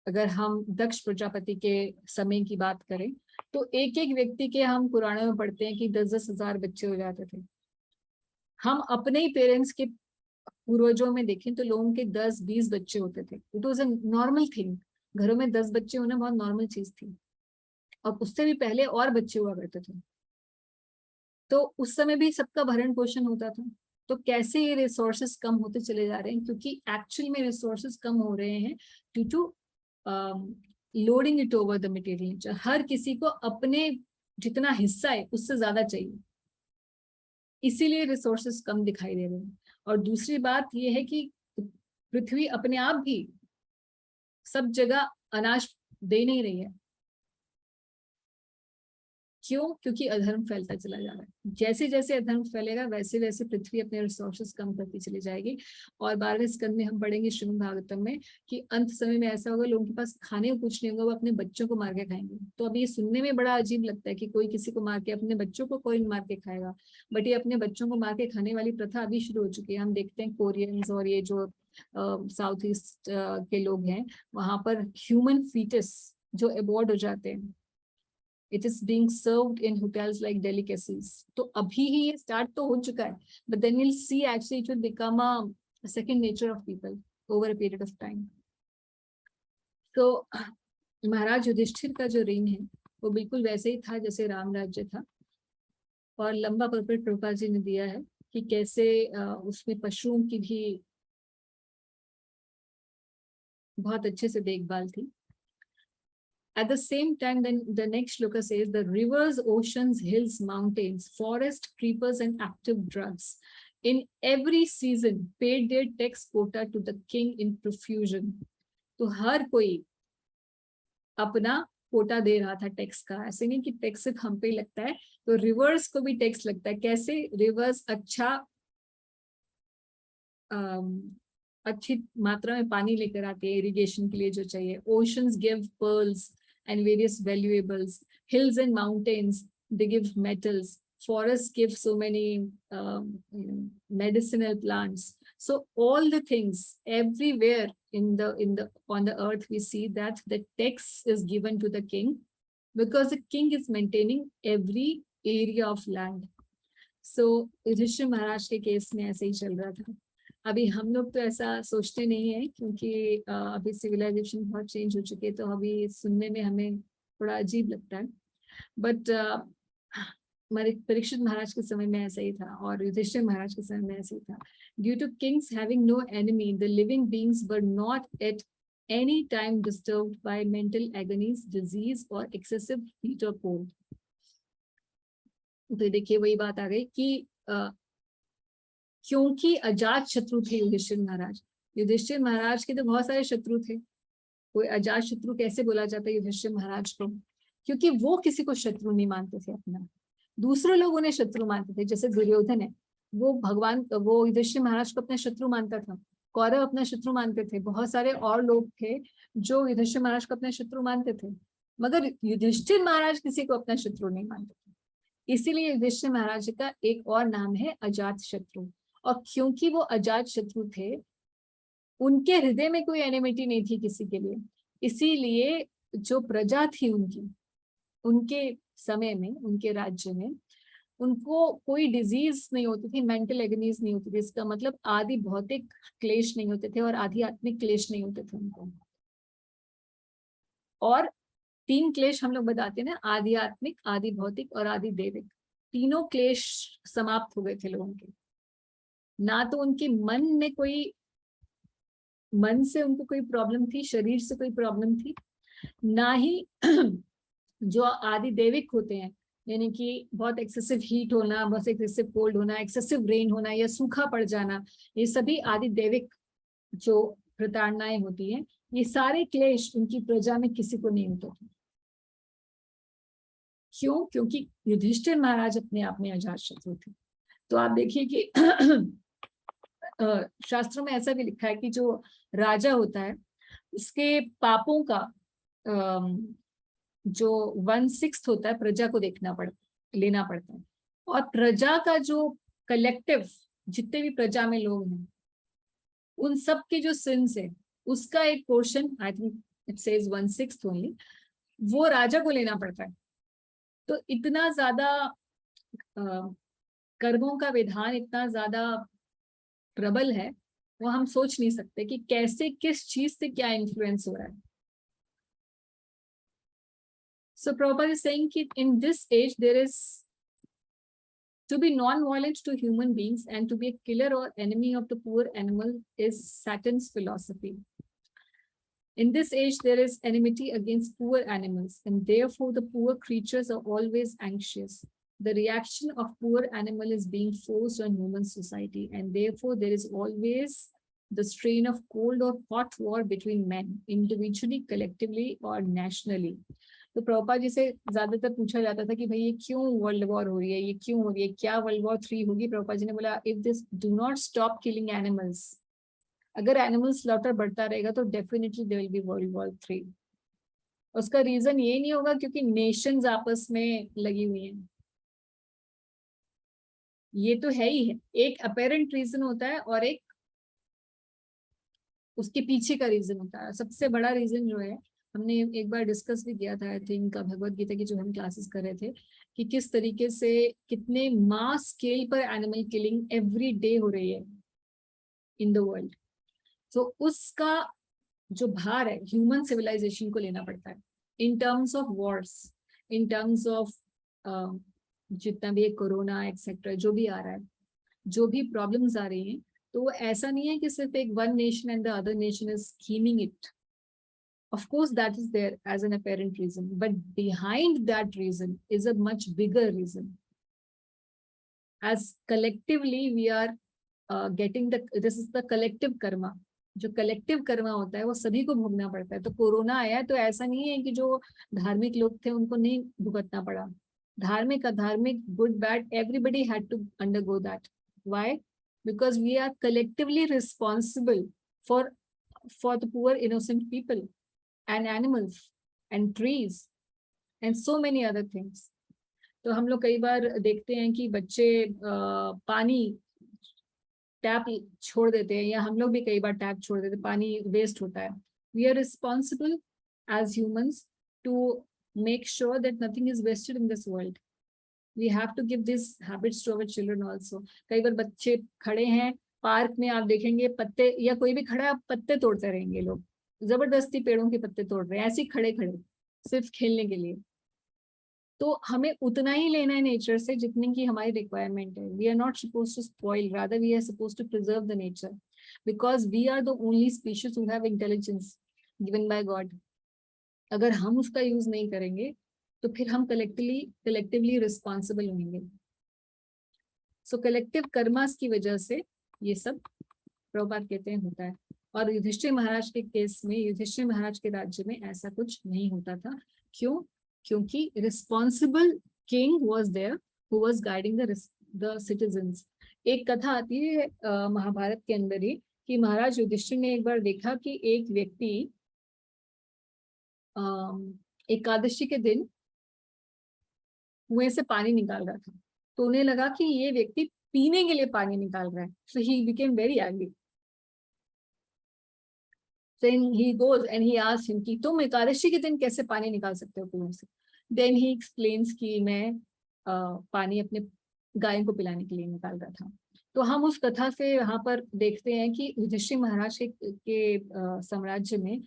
अगर हम दक्ष प्रजापति के समय की बात करें तो एक एक व्यक्ति के हम पुराणों में पढ़ते हैं कि 10-10 हजार बच्चे हो जाते थे। हम अपने ही पेरेंट्स के पूर्वजों में देखें तो लोगों के 10-20 बच्चे होते थे। It was a normal thing, घरों में 10 बच्चे होना बहुत नॉर्मल चीज थी, और उससे भी पहले और बच्चे हुआ करते थे। तो उस समय भी सबका भरण पोषण होता था। तो कैसे ये रिसोर्सेस कम होते चले जा रहे हैं? क्योंकि एक्चुअल में रिसोर्सेस कम हो रहे हैं due to loading it over the material. हर किसी को अपने जितना हिस्सा है उससे ज्यादा चाहिए, इसीलिए रिसोर्सेस कम दिखाई दे रहे हैं। और दूसरी बात ये है कि पृथ्वी अपने आप भी सब जगह अनाज दे नहीं रही है। क्यों? क्योंकि अधर्म फैलता चला जा रहा है। जैसे जैसे अधर्म फैलेगा वैसे वैसे पृथ्वी अपने रिसोर्सेस कम करती चली जाएगी। और 12वें स्कंद में हम पढ़ेंगे श्रीमद् भागवतम में कि अंत समय में ऐसा होगा लोगों के पास खाने को कुछ नहीं होगा, वो अपने बच्चों को मार के खाएंगे। तो अब ये सुनने में बड़ा अजीब लगता है कि कोई किसी को मार के, अपने बच्चों को कोई मार के खाएगा, बट ये अपने बच्चों को मार के खाने वाली प्रथा अभी शुरू हो चुकी है। हम देखते हैं कोरियंस और ये जो साउथ ईस्ट के लोग हैं, वहां पर ह्यूमन फीटस जो अबॉर्ड हो जाते हैं, it is being served in hotels like delicacies. तो अभी ही ये स्टार्ट तो हो चुका है, but then we'll see actually it will become a second nature of people over a period of time. तो महाराज युधिष्ठिर का जो रेन है वो बिल्कुल वैसे ही था जैसे राम राज्य था, और लंबा पर्पट प्रभुपाद जी ने दिया है कि कैसे उसमें पशुओं की भी बहुत अच्छे से देखभाल थी। At the same time, then the next shloka says, the rivers, oceans, hills, mountains, forest, creepers, and active drugs in every season paid their tax quota to the king in profusion. तो हर कोई अपना कोटा दे रहा था tax का। ऐसे नहीं कि tax सिर्फ हम पे ही लगता है, तो रिवर्स को भी टैक्स लगता है। कैसे? रिवर्स अच्छी मात्रा में पानी लेकर आती है इरिगेशन के लिए जो चाहिए। Oceans give pearls and various valuables. Hills and mountains, they give metals. Forests give so many medicinal plants. So all the things everywhere on the earth, we see that the tax is given to the king because the king is maintaining every area of land. So Yudhishthir Maharaj के case में ऐसे ही चल रहा था। अभी हम लोग तो ऐसा सोचते नहीं है क्योंकि अभी सिविलाइजेशन बहुत चेंज हो चुकी है, तो अभी सुनने में हमें थोड़ा अजीब लगता है। बट परीक्षित महाराज के समय में ऐसा ही था और युधिष्ठिर महाराज के समय में ऐसा ही था। Due to kings having no enemy, the living beings were not at any time disturbed by mental agonies, diseases और एक्सेसिव हीट और कोल्ड। तो देखिए वही बात आ गई कि क्योंकि अजात शत्रु थे युधिष्ठिर महाराज। युधिष्ठिर महाराज के तो बहुत सारे शत्रु थे, कोई अजात शत्रु कैसे बोला जाता है युधिष्ठिर महाराज को? क्योंकि वो किसी को शत्रु नहीं मानते थे अपना, दूसरे लोग उन्हें शत्रु मानते थे। जैसे दुर्योधन है, वो युधिष्ठिर महाराज को अपना शत्रु मानता था, कौरव अपना शत्रु मानते थे, बहुत सारे और लोग थे जो युधिष्ठिर महाराज को अपना शत्रु मानते थे, मगर युधिष्ठिर महाराज किसी को अपना शत्रु नहीं मानते थे। इसीलिए युधिष्ठिर महाराज का एक और नाम है अजात शत्रु। और क्योंकि वो अजात शत्रु थे, उनके हृदय में कोई एनिमिटी नहीं थी किसी के लिए, इसीलिए जो प्रजा थी उनकी, उनके समय में, उनके राज्य में, उनको कोई डिजीज नहीं होती थी, मेंटल एगनीज नहीं होती थी। इसका मतलब आदि भौतिक क्लेश नहीं होते थे और आदि आत्मिक क्लेश नहीं होते थे उनको। और 3 क्लेश हम लोग बताते हैं ना, आदि आत्मिक, आदि भौतिक और आदि दैविक। तीनों क्लेश समाप्त हो गए थे लोगों के। ना तो उनके मन से उनको कोई प्रॉब्लम थी, शरीर से कोई प्रॉब्लम थी, ना ही जो आदि दैविक होते हैं, यानी कि बहुत एक्सेसिव हीट होना, बहुत एक्सेसिव कोल्ड होना, एक्सेसिव रेन होना या सूखा पड़ जाना, ये सभी आदि दैविक जो प्रताड़नाएं होती हैं, ये सारे क्लेश उनकी प्रजा में किसी को नहीं होते थे। क्यों? क्योंकि युधिष्ठिर महाराज अपने आप में अजात शत्रु थे। तो आप देखिए कि शास्त्रों में ऐसा भी लिखा है कि जो राजा होता है उसके पापों का जो 1/6 होता है प्रजा को लेना पड़ता है। और प्रजा का जो कलेक्टिव, जितने भी प्रजा में लोग हैं, उन सब के जो सिंस है उसका एक portion, I think it says 1/6 only, वो राजा को लेना पड़ता है। तो इतना ज्यादा कर्मों का विधान इतना ज्यादा प्रबल है, वो हम सोच नहीं सकते कि कैसे, किस चीज से क्या इन्फ्लुएंस हो रहा है। So Prabhupada is saying that in this age there is to be non-violent to human beings and to be a killer or enemy of the poor animal is Satan's philosophy. In this age there is enmity against poor animals, and therefore the poor creatures are always anxious. The reaction of poor animal is being forced on human society, and therefore there is always the strain of cold or hot war between men, individually, collectively or nationally. तो प्रभुपाद जी से ज्यादातर पूछा जाता था कि भाई ये क्यों वर्ल्ड वॉर हो रही है, ये क्यों हो रही है, क्या वर्ल्ड वॉर 3 होगी? प्रभुपाद जी ने बोला, if this do not stop killing animals, अगर एनिमल स्लॉटर बढ़ता रहेगा तो definitely there will be world war 3। उसका रीजन ये नहीं होगा क्योंकि नेशंस आपस में लगी हुई हैं, ये तो है ही है, एक अपेरेंट रीजन होता है और एक उसके पीछे का रीजन होता है। सबसे बड़ा रीजन जो है, हमने एक बार डिस्कस भी किया था, आई थिंक भगवत गीता की जो हम क्लासेस कर रहे थे, कि किस तरीके से कितने मास स्केल पर एनिमल किलिंग एवरी डे हो रही है इन द वर्ल्ड। तो उसका जो भार है ह्यूमन सिविलाइजेशन को लेना पड़ता है, in terms of Wars, in terms of जितना भी कोरोना एक्सेट्रा जो भी आ रहा है, जो भी प्रॉब्लम्स आ रही हैं, तो वो ऐसा नहीं है कि सिर्फ एक one nation and the other nation is scheming it. Of course, that is there as an apparent reason, but behind that reason is a much bigger reason. As collectively we are getting this is the collective karma. जो collective Karma होता है वो सभी को भोगना पड़ता है। तो कोरोना आया तो ऐसा नहीं है कि जो धार्मिक लोग थे उनको नहीं भुगतना पड़ा। धार्मिक अधार्मिक, good bad, everybody had to undergo that. Why? Because we are collectively responsible for the poor innocent people and animals and trees and so many other things. तो हम लोग कई बार देखते हैं कि बच्चे पानी टैप छोड़ देते हैं, या हम लोग भी कई बार टैप छोड़ देते हैं, पानी वेस्ट होता है। We are responsible as humans to make sure that nothing is wasted in this world. We have to give these habits to our children also. कई बार बच्चे खड़े हैं पार्क में, आप देखेंगे पत्ते, या कोई भी खड़ा पत्ते तोड़ते रहेंगे, लोग जबरदस्ती पेड़ों के पत्ते तोड़ रहे हैं ऐसे खड़े खड़े सिर्फ खेलने के लिए। तो हमें उतना ही लेना है नेचर से जितनी की हमारी रिक्वायरमेंट है। We are not supposed to spoil, rather we are supposed to preserve the nature, because we are the only species who have intelligence given by God. अगर हम उसका यूज नहीं करेंगे तो फिर हम कलेक्टिवली रिस्पॉन्सिबल होंगे। सो कलेक्टिव कर्मास की वजह से ये सब प्रभुपाद कहते हैं होता है। और युधिष्ठिर महाराज के केस में, युधिष्ठिर महाराज के राज्य में ऐसा कुछ नहीं होता था। क्यों? क्योंकि responsible king was there who was guiding the citizens. एक कथा आती है महाभारत के अंदर ही कि महाराज युधिष्ठिर ने एक बार देखा कि एक व्यक्ति एकादशी के दिन कुएं से पानी निकाल रहा था। तो उन्हें लगा कि ये व्यक्ति पीने के लिए पानी निकाल रहा है। So he became very angry. Then he goes and he asks him कि तुम एकादशी के दिन कैसे पानी निकाल सकते हो कुएं से? Then he explains कि मैं पानी अपने गाय को पिलाने के लिए निकाल रहा था। तो हम उस कथा से यहाँ पर देखते हैं कि युधिष्ठिर महाराज के साम्राज्य में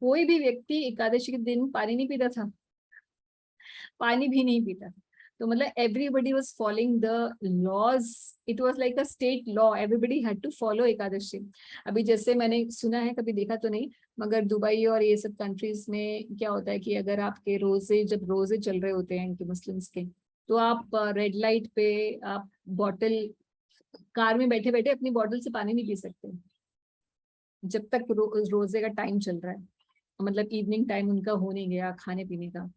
कोई भी व्यक्ति एकादशी के दिन पानी नहीं पीता था, पानी भी नहीं पीता। तो मतलब everybody was following the laws, it was like a state law, everybody had to follow Ekadashi. अभी जैसे मैंने सुना है, कभी देखा तो नहीं, मगर दुबई और ये सब कंट्रीज में क्या होता है कि अगर आपके रोजे, जब रोजे चल रहे होते हैं इनके मुस्लिम्स के, तो आप रेड लाइट पे आप बॉटल, कार में बैठे बैठे अपनी बॉटल से पानी नहीं पी सकते जब तक रोजे का टाइम चल रहा है, मतलब इवनिंग टाइम उनका हो नहीं गया खाने पीने का।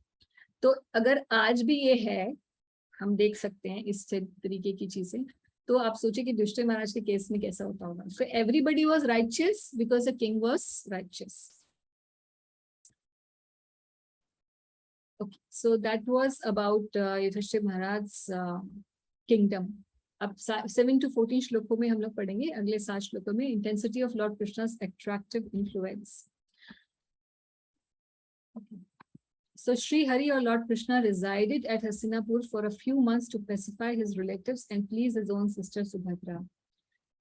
तो अगर आज भी ये है, हम देख सकते हैं इस तरीके की चीजें, तो आप सोचिए कि युधिष्ठिर महाराज के केस में कैसा होता होगा। So everybody was righteous because the king was righteous. Okay, so that was about Yudhishthira Maharaj kingdom. अब 7 to 14 श्लोकों में हम लोग पढ़ेंगे, अगले 7 श्लोकों में intensity of lord Krishna's attractive influence। Okay. So Sri Hari or Lord Krishna resided at Hastinapur for a few months to pacify his relatives and please his own sister Subhadra।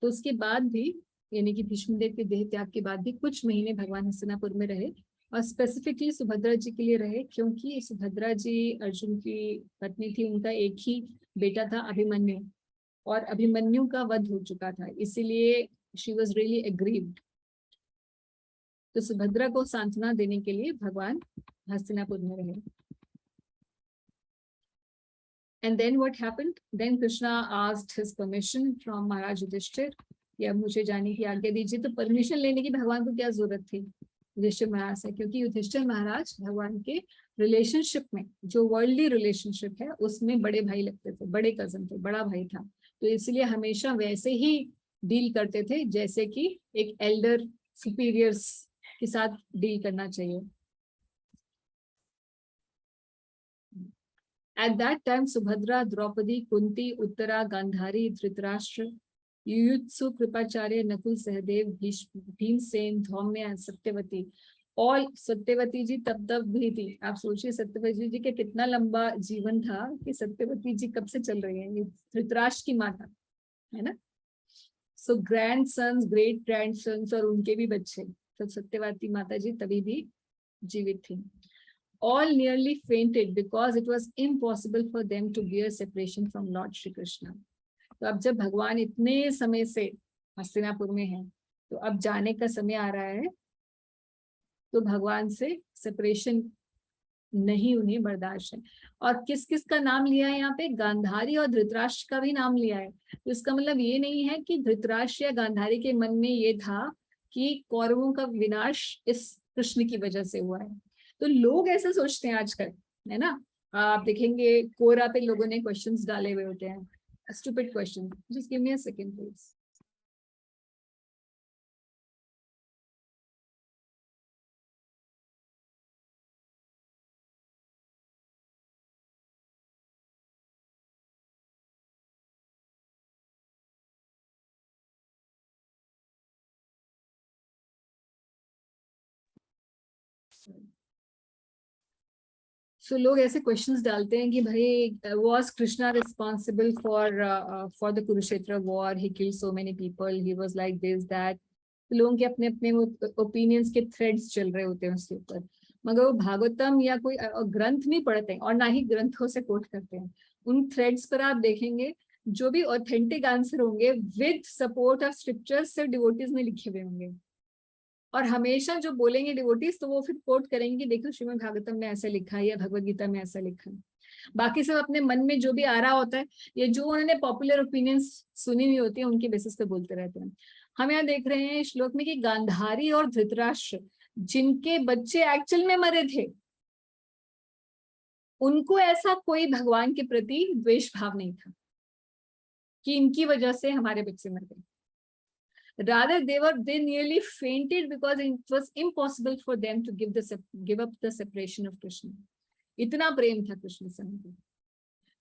तो उसके बाद भी, यानी कि भीष्मदेव के देह त्याग के बाद भी कुछ महीने भगवान हस्तिनापुर में रहे, और स्पेसिफिकली सुभद्रा जी के लिए रहे, क्योंकि सुभद्रा जी अर्जुन की पत्नी थी, उनका एक ही बेटा था अभिमन्यु, और अभिमन्यु का वध हो चुका था, इसीलिए शी वॉज रियली एग्रीव्ड। तो सुभद्रा को सांत्वना देने के लिए भगवान हस्तिनापुर में रहे। And then what happened? Then Krishna asked his permission from Maharaj Yudhishthir, या मुझे जाने की आज्ञा दीजिए। तो परमिशन लेने की भगवान को क्या जरूरत थी युधिष्ठिर महाराज से? क्योंकि युधिष्ठिर महाराज भगवान के रिलेशनशिप में, जो वर्ल्डली रिलेशनशिप है, उसमें बड़े भाई लगते थे, बड़े कजन थे, बड़ा भाई था। तो इसलिए हमेशा वैसे ही डील करते थे जैसे कि एक एल्डर सुपीरियर्स के साथ डील करना चाहिए। At that time, Subhadra, Draupadi, Kunti, Uttara, Gandhari, Dhritarashtra, Yuyutsu, Kripacharya, Nakul, Sahadev, Bhimsen, Dhaumya and Satyavati, all Satyavati जी तब भी थी। आप सोचिए सत्यवती जी के कितना लंबा जीवन था कि सत्यवती जी कब से चल रही हैं, ये धृतराष्ट्र की माता है ना। So grandsons, great grandsons और उनके भी बच्चे, तो सत्यवती माता जी तभी भी जीवित थी। All nearly fainted because it was impossible for them to bear separation from Lord Shri Krishna। तो अब जब भगवान इतने समय से हस्तिनापुर में हैं, तो अब जाने का समय आ रहा है, तो भगवान से सेपरेशन नहीं उन्हें बर्दाश्त है। और किस किस का नाम लिया है यहाँ पे? गांधारी और धृतराष्ट्र का भी नाम लिया है। तो इसका मतलब ये नहीं है कि धृतराष्ट्र या गांधारी के मन में ये था कि कौरवों का विनाश इस कृष्ण की वजह से हुआ है। तो लोग ऐसा सोचते हैं आजकल, है ना। आप देखेंगे कोरा पे लोगों ने क्वेश्चंस डाले हुए होते हैं, stupid question. Just give me a second please. So लोग ऐसे क्वेश्चंस डालते हैं कि भाई was Krishna responsible for the Kurukshetra war, he killed so many people, he was like this that. लोगों के अपने अपने वो ओपिनियंस के थ्रेड्स चल रहे होते हैं उसके ऊपर, मगर वो भागवतम या कोई ग्रंथ नहीं पढ़ते हैं और ना ही ग्रंथों से कोट करते हैं। उन थ्रेड्स पर आप देखेंगे जो भी ऑथेंटिक आंसर होंगे विद सपोर्ट ऑफ स्क्रिप्चर्स से डिवोटीज ने लिखे हुए होंगे। और हमेशा जो बोलेंगे डिवोटीज तो वो फिर कोट करेंगे, देखो श्रीमद् भागवतम में ऐसा लिखा है या भगवद गीता में ऐसा लिखा है। बाकी सब अपने मन में जो भी आ रहा होता है, ये जो उन्होंने पॉपुलर ओपिनियंस सुनी हुई होती है उनके बेसिस पे बोलते रहते हैं। हम यहाँ देख रहे हैं श्लोक में कि गांधारी और धृतराष्ट्र जिनके बच्चे एक्चुअल में मरे थे, उनको ऐसा कोई भगवान के प्रति द्वेष भाव नहीं था कि इनकी वजह से हमारे बच्चे मर गए। Rather, they nearly fainted because it was impossible for them to give up the separation of Krishna. इतना प्रेम था कृष्ण से उनको।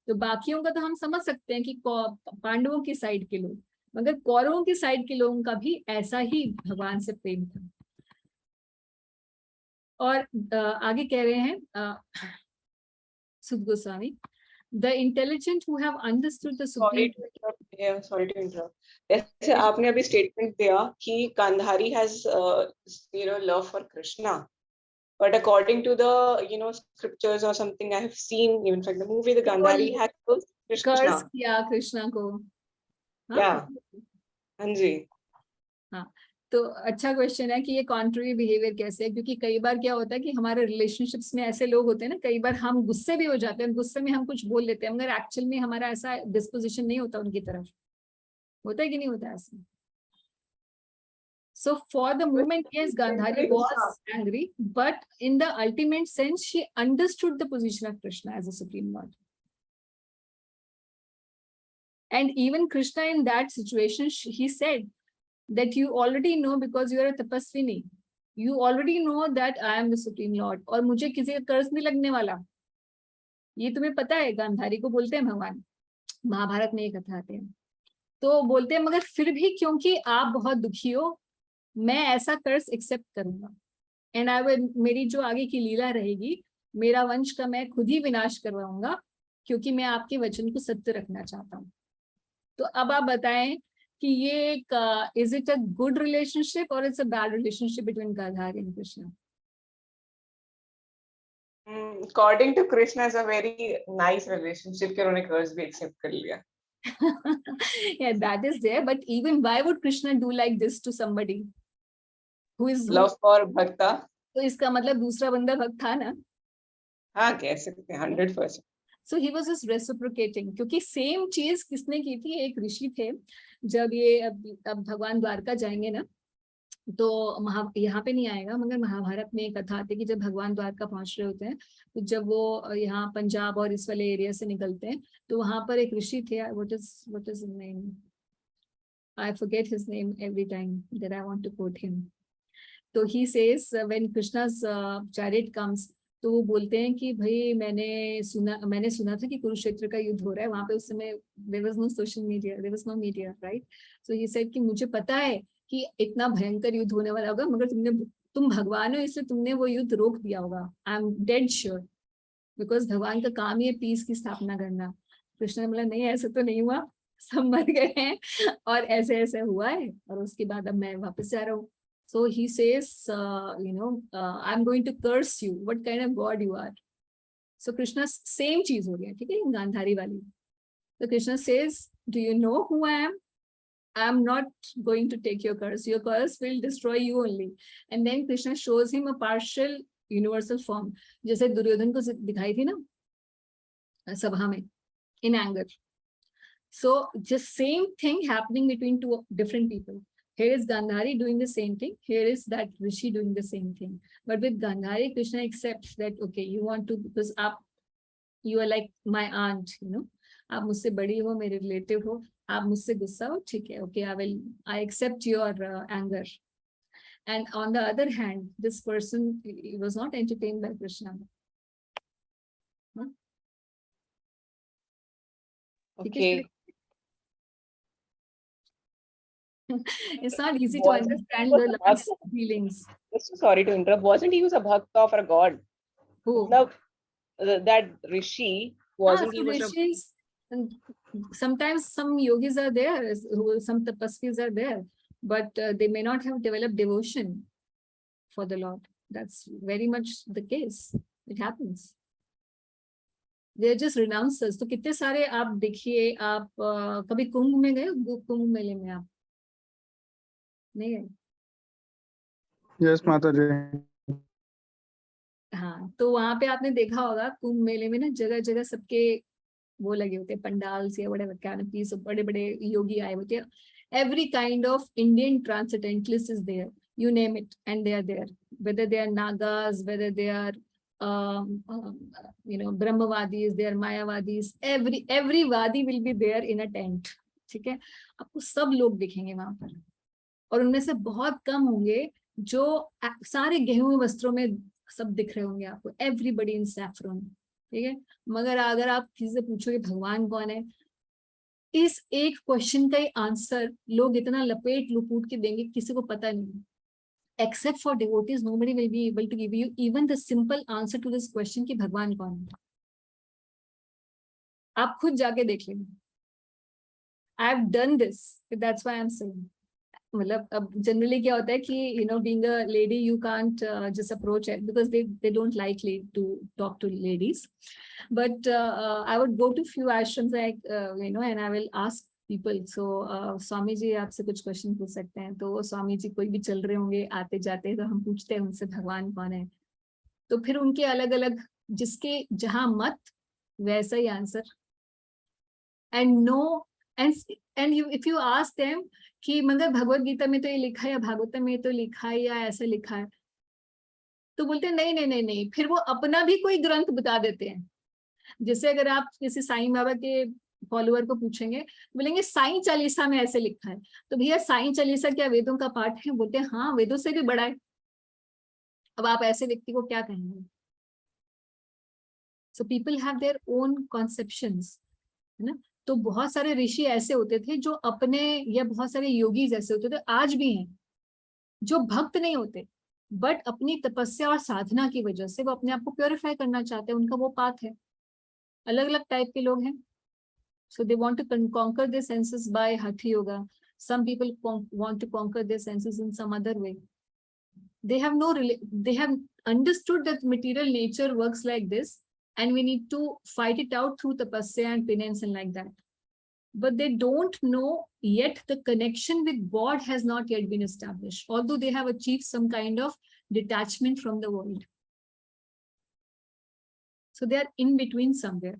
तो बाकियों का तो हम समझ सकते हैं कि पांडवों की साइड के लोग, मगर कौरवों की साइड के लोगों का भी ऐसा ही भगवान से प्रेम था। और आगे कह रहे हैं सुद Goswami, the intelligent who have understood the supreme. Sorry to interrupt. जैसे आपने अभी स्टेटमेंट दिया कि Gandhari has love for Krishna, but according to the scriptures or something I have seen, even like the movie, the Gandhari had Krishna. कर्ज किया कृष्णा को। हाँ जी। हाँ, तो अच्छा क्वेश्चन है कि ये कॉन्ट्ररी बिहेवियर कैसे है, क्योंकि कई बार क्या होता है कि हमारे रिलेशनशिप्स में ऐसे लोग होते हैं ना, कई बार हम गुस्से भी हो जाते हैं, गुस्से में हम कुछ बोल लेते हैं, मगर एक्चुअल में हमारा ऐसा डिस्पोजिशन नहीं होता उनकी तरफ। होता है कि नहीं होता है ऐसा? So for the moment, yes, Gandhari was angry, but in the ultimate sense, she understood the position of Krishna as a Supreme Lord. And even Krishna in that situation, he said that you already know because you are a tapasvini. You already know that I am the Supreme Lord. और मुझे किसी का कर्ज नहीं लगने वाला, ये तुम्हें पता है। गांधारी को बोलते हैं भगवान, महाभारत में ये कथा आते हैं, तो बोलते हैं मगर फिर भी क्योंकि आप बहुत दुखी हो, मैं ऐसा कर्ज एक्सेप्ट करूंगा। एंड आई विल, मेरी जो आगे की लीला रहेगी, मेरा वंश का मैं खुद ही विनाश करवाऊंगा, क्योंकि मैं आपके वचन को सत्य रखना चाहता हूँ। तो अब आप बताएं कि ये एक is it a good relationship और it's a bad relationship between Gandhari and Krishna? According to Krishna, is a very nice relationship कि उन्होंने कर्ज भी एक्सेप्ट कर लिया। Yeah, that is there, but even why would Krishna do like this to somebody who is love for भक्ता? तो इसका मतलब दूसरा बंदा भक्त था ना? हाँ, कह सकते हैं 100%। So he was just reciprocating, क्योंकि सेम चीज किसने की थी? एक ऋषि थे, जब ये अब भगवान द्वारका जाएंगे ना, तो यहाँ पे नहीं आएगा, मगर महाभारत में एक कथा आती है कि जब भगवान द्वारका पहुंच रहे होते हैं, तो जब वो यहाँ पंजाब और इस वाले एरिया से निकलते हैं, तो वहां पर एक ऋषि थे, what is his name, I forget his name every time that I want to quote him. तो he says when Krishna's chariot comes, तो वो बोलते हैं कि भाई मैंने सुना था कि कुरुक्षेत्र का युद्ध हो रहा है। वहां पे उस समय there was no social media, there was no media, right? So he said कि मुझे पता है कि इतना भयंकर युद्ध होने वाला होगा, मगर तुम भगवान हो, इसलिए तुमने वो युद्ध रोक दिया होगा। I am dead sure, because भगवान का काम ही है पीस की स्थापना करना। कृष्ण ने बोला नहीं, ऐसा तो नहीं हुआ, सब मर गए हैं और ऐसे ऐसे हुआ है, और उसके बाद अब मैं वापस जा रहा हूँ। So he says, I'm going to curse you. What kind of God you are? So Krishna same चीज हो गया, ठीक है, गांधारी वाली। So Krishna says, do you know who I am? I am not going to take your curse. Your curse will destroy you only. And then Krishna shows him a partial universal form, जैसे दुर्योधन को दिखाई थी ना सभा में, in anger. So just same thing happening between two different people. Here is Gandhari doing the same thing. Here is that Rishi doing the same thing. But with Gandhari, Krishna accepts that, okay, you want to, because you are like my aunt, आप मुझसे बड़ी हो, मेरे relative हो, आप मुझसे गुस्सा हो, ठीक है, okay, I accept your anger. And on the other hand, this person was not entertained by Krishna. Okay. It's not easy to understand the Lord's feelings. Sorry to interrupt. Wasn't he a bhakta of a god? Who? That Rishi wasn't he? Rishis, sometimes some yogis are there, some tapasvis are there, but they may not have developed devotion for the Lord. That's very much the case. It happens. They are just renouncers. तो कितने सारे आप देखिए, आप कभी कुंभ में गए? कुंभ मेले में आप नहीं गए? यस माता जी। हाँ, तो वहां पे आपने देखा होगा कुंभ मेले में ना जगह जगह सबके वो लगे होते हैं पंडाल्स या बड़े कैनपीज, बड़े बड़े योगी आए होते हैं. Every kind of Indian transcendentalist is there, you name it, and they are there, whether they are nagas, whether they are brahmavadis, they are mayavadis, every vadi will be there in a tent. ठीक है, आपको सब लोग दिखेंगे वहां पर, और उनमें से बहुत कम होंगे जो सारे गहने हुए वस्त्रों में सब दिख रहे होंगे आपको, एवरीबडी इन सैफरन. ठीक है, मगर अगर आप किसी से पूछोगे भगवान कौन है, इस एक क्वेश्चन का ही आंसर लोग इतना लपेट लुपूट के देंगे किसी को पता नहीं. Except for devotees, nobody will be able to give you even the simple answer to this question कि भगवान कौन है. आप खुद जाके देख लेंगे. I have done this, that's why I'm saying. मतलब अब जनरली क्या होता है कि being a lady you can't just approach it because they don't like to talk to ladies, but I would go to few ashrams like and I will ask people. So Swami ji आपसे कुछ question पूछ सकते हैं, तो स्वामी जी कोई भी चल रहे होंगे आते जाते, तो हम पूछते हैं उनसे भगवान कौन है, तो फिर उनके अलग अलग जिसके जहां मत वैसा ही answer. And no and you if you ask them कि मगर भगवत गीता में तो ये लिखा है या भागवतम में तो लिखा है या ऐसा लिखा है, तो बोलते हैं नहीं नहीं नहीं नहीं, फिर वो अपना भी कोई ग्रंथ बता देते हैं. जैसे अगर आप किसी साईं बाबा के फॉलोअर को पूछेंगे, बोलेंगे साईं चालीसा में ऐसे लिखा है, तो भैया साईं चालीसा क्या वेदों का पाठ है? बोलते हैं हाँ, वेदों से भी बड़ा है. अब आप ऐसे व्यक्ति को क्या कहेंगे? So people have their own conceptions, है ना. तो बहुत सारे ऋषि ऐसे होते थे जो अपने, या बहुत सारे योगीज ऐसे होते थे, आज भी हैं, जो भक्त नहीं होते बट अपनी तपस्या और साधना की वजह से वो अपने आप को प्योरीफाई करना चाहते हैं. उनका वो पाथ है. अलग अलग टाइप के लोग हैं. So they want to conquer their senses by hatha yoga. Some people want to conquer their senses in some other way. They have understood that material nature works like this, and we need to fight it out through tapasya and penance and like that. But they don't know yet the connection with God has not yet been established, although they have achieved some kind of detachment from the world. So they are in between somewhere.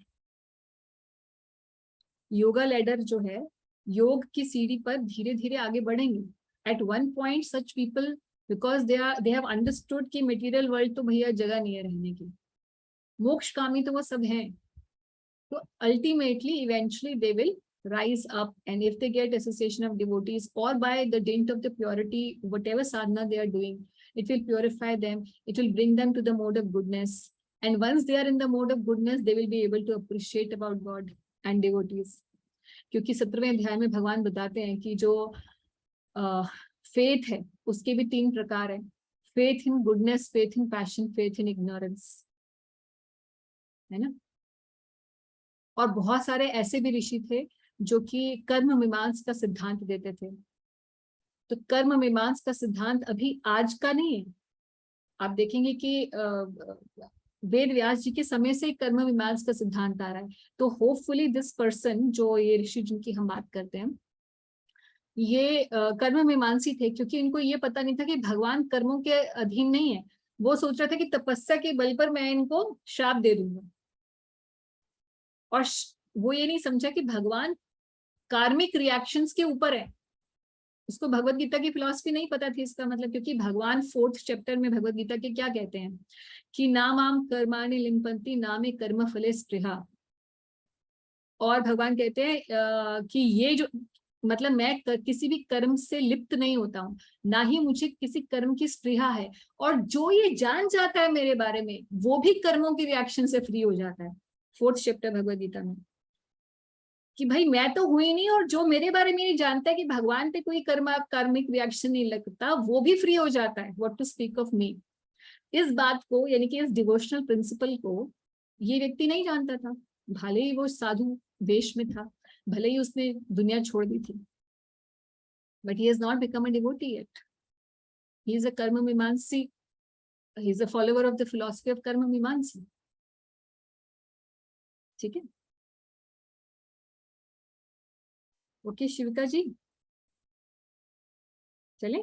Yoga ladder जो है, योग की सीढ़ी पर धीरे धीरे आगे बढ़ेंगे. At one point such people, because they have understood कि मटेरियल वर्ल्ड तो भैया जगह नहीं है रहने की, मोक्षकामी तो वो सब हैं, तो ultimately eventually they will rise up, and if they get association of devotees or by the dint of the purity, whatever sadhana they are doing, it will purify them, it will bring them to the mode of goodness, and once they are in the mode of goodness they will be able to appreciate about God and devotees. क्योंकि 17वें अध्याय में भगवान बताते हैं कि जो faith है उसके भी 3 प्रकार है. Faith in goodness, faith in passion, faith in ignorance, है ना. और बहुत सारे ऐसे भी ऋषि थे जो कि कर्म मीमांस का सिद्धांत देते थे. तो कर्म मीमांस का सिद्धांत अभी आज का नहीं है. आप देखेंगे कि वेद व्यास जी के समय से कर्म मीमांस का सिद्धांत आ रहा है. तो होपफुली दिस पर्सन, जो ये ऋषि जिनकी हम बात करते हैं, ये कर्म मीमांसी थे, क्योंकि इनको ये पता नहीं था कि भगवान कर्मों के अधीन नहीं है. वो सोच रहा था कि तपस्या के बल पर मैं इनको श्राप दे दूंगा, और वो ये नहीं समझा कि भगवान कार्मिक रिएक्शंस के ऊपर है. उसको भगवत गीता की फिलॉसफी नहीं पता थी इसका मतलब, क्योंकि भगवान 4th चैप्टर में भगवत गीता के क्या कहते हैं कि नामाम कर्माणि लिम्पन्ति नामे कर्म फले स्पृहा. और भगवान कहते हैं कि ये जो मतलब मैं किसी भी कर्म से लिप्त नहीं होता हूँ, ना ही मुझे किसी कर्म की स्पृहा है, और जो ये जान जाता है मेरे बारे में वो भी कर्मों की रिएक्शन से फ्री हो जाता है. 4th चैप्टर भगवत गीता में, कि भाई मैं तो हुई नहीं, और जो मेरे बारे में ये जानता है कि भगवान पे कोई कार्मिक रिएक्शन नहीं लगता, वो भी फ्री हो जाता है. What to speak of me. इस बात को, यानी कि इस डिवोशनल प्रिंसिपल को ये व्यक्ति नहीं जानता था. भले ही वो साधु वेश में था, भले ही उसने दुनिया छोड़ दी थी, but he has not become a devotee yet. He is a karma Mimamsi, he is a follower of the philosophy of karma Mimamsa. ठीक है. ओके शिविका जी, चले.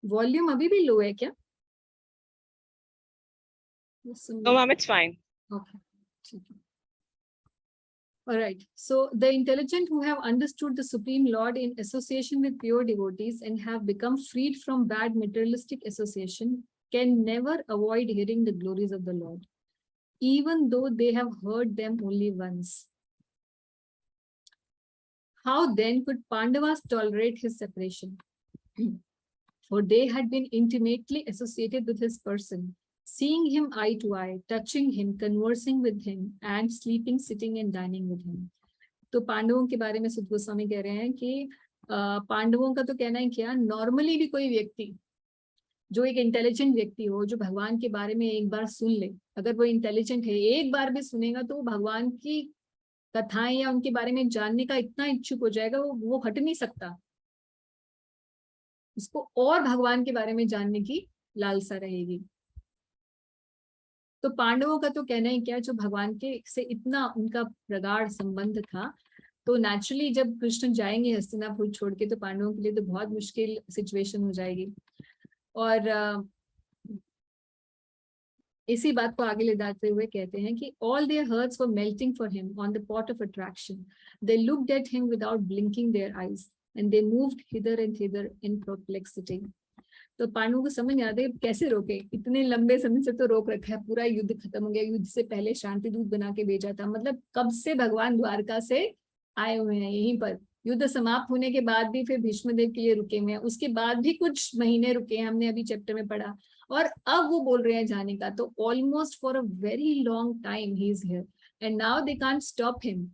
वॉल्यूम अभी भी लो है क्या? No, ma'am, it's fine. Okay. ठीक है. All right. So the intelligent who have understood the Supreme Lord in association with pure devotees and have become freed from bad materialistic association can never avoid hearing the glories of the Lord, even though they have heard them only once. How then could Pandavas tolerate his separation? For they had been intimately associated with his person, seeing him eye to eye, touching him, conversing with him, and sleeping, sitting, and dining with him. तो पांडवों के बारे में सुध गोस्वामी कह रहे हैं कि पांडवों का तो कहना है क्या, नॉर्मली भी कोई व्यक्ति जो एक इंटेलिजेंट व्यक्ति हो, जो भगवान के बारे में एक बार सुन ले, अगर वो इंटेलिजेंट है, एक बार भी सुनेगा तो वो भगवान की कथाएं या उनके बारे में जानने का इतना इच्छुक हो जाएगा, वो हट नहीं सकता, उसको और भगवान के बारे में जानने की लालसा रहेगी। तो पांडवों का तो कहना है क्या, जो भगवान के से इतना उनका प्रगाढ़ संबंध था, तो नेचुरली जब कृष्ण जाएंगे हस्तिनापुर छोड़ के, तो पांडवों के लिए तो बहुत मुश्किल सिचुएशन हो जाएगी। और इसी बात को आगे ले जाते हुए कहते हैं कि all their hearts were melting for him on the pot of attraction. They looked at him without blinking their eyes, and they moved hither and thither in perplexity. तो पांडवों को समझ नहीं आता है कैसे रोके, इतने लंबे समय से तो रोक रखा है, पूरा युद्ध खत्म हो गया, युद्ध से पहले शांति दूत बना के भेजा था, मतलब कब से भगवान द्वारका से आए हुए हैं, यहीं पर युद्ध समाप्त होने के बाद भी फिर भीष्मदेव के लिए रुके हुए हैं, उसके बाद भी कुछ महीने रुके हैं, हमने अभी चैप्टर में पढ़ा, और अब वो बोल रहे हैं जाने का। तो almost for a very long time he is here and now they can't stop him,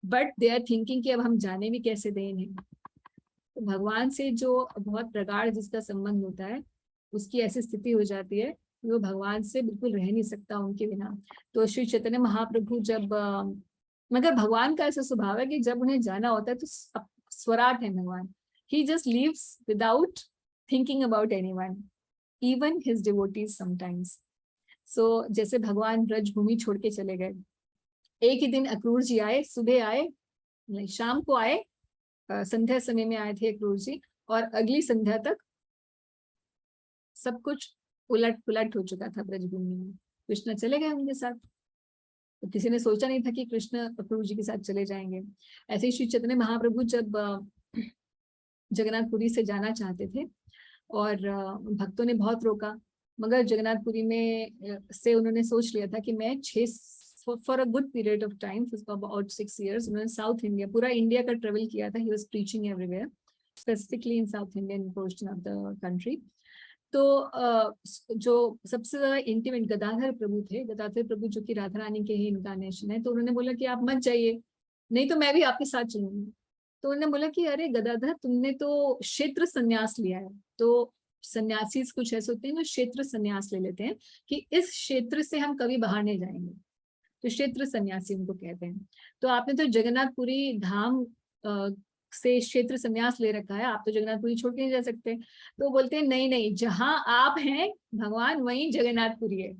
but they are thinking कि अब हम जाने भी कैसे दें इन्हें। तो भगवान से जो बहुत प्रगाढ़ जिसका संबंध होता है, उसकी ऐसी स्थिति हो जाती है कि वो भगवान से बिल्कुल रह नहीं सकता उनके बिना। तो श्री चैतन्य महाप्रभु जब मगर भगवान का ऐसा स्वभाव है कि जब उन्हें जाना होता है तो स्वराट है भगवान, he just leaves without thinking about anyone, even his devotees sometimes. So जैसे भगवान ब्रजभूमि छोड़ के चले गए, एक ही दिन अक्रूर जी आए, सुबह आए, शाम को आए, संध्या समय में आए थे अक्रूर जी, और अगली संध्या तक सब कुछ उलट पुलट हो चुका था ब्रजभूमि में, कृष्ण चले गए उनके साथ। तो किसी ने सोचा नहीं था कि कृष्ण अक्रूर जी के साथ चले जाएंगे। ऐसे ही श्री चैतन्य महाप्रभु जब जगन्नाथपुरी से जाना चाहते थे और भक्तों ने बहुत रोका, मगर जगन्नाथपुरी में से उन्होंने सोच लिया था कि मैं for a good period of time, about 6 years, उन्होंने साउथ इंडिया, पूरा इंडिया का ट्रेवल किया था। He was preaching everywhere, specifically in south Indian portion of the country. तो जो सबसे ज्यादा इंटीमेट गदाधर प्रभु थे, गदाधर प्रभु जो कि राधा रानी के ही इनकारनेशन है, तो उन्होंने बोला कि आप मत जाइए, नहीं तो मैं भी आपके साथ चलूंगी। तो उन्होंने बोला कि अरे गदाधर, तुमने तो क्षेत्र संन्यास लिया है। तो सन्यासी कुछ ऐसे होते हैं जो क्षेत्र संन्यास ले लेते हैं कि इस क्षेत्र से हम कभी बाहर नहीं जाएंगे, तो क्षेत्र सन्यासी उनको कहते हैं। तो आपने तो जगन्नाथपुरी धाम से क्षेत्र संन्यास ले रखा है, आप तो जगन्नाथपुरी छोड़ के नहीं जा सकते। तो बोलते हैं नहीं नहीं, जहां आप हैं भगवान वहीं जगन्नाथपुरी है,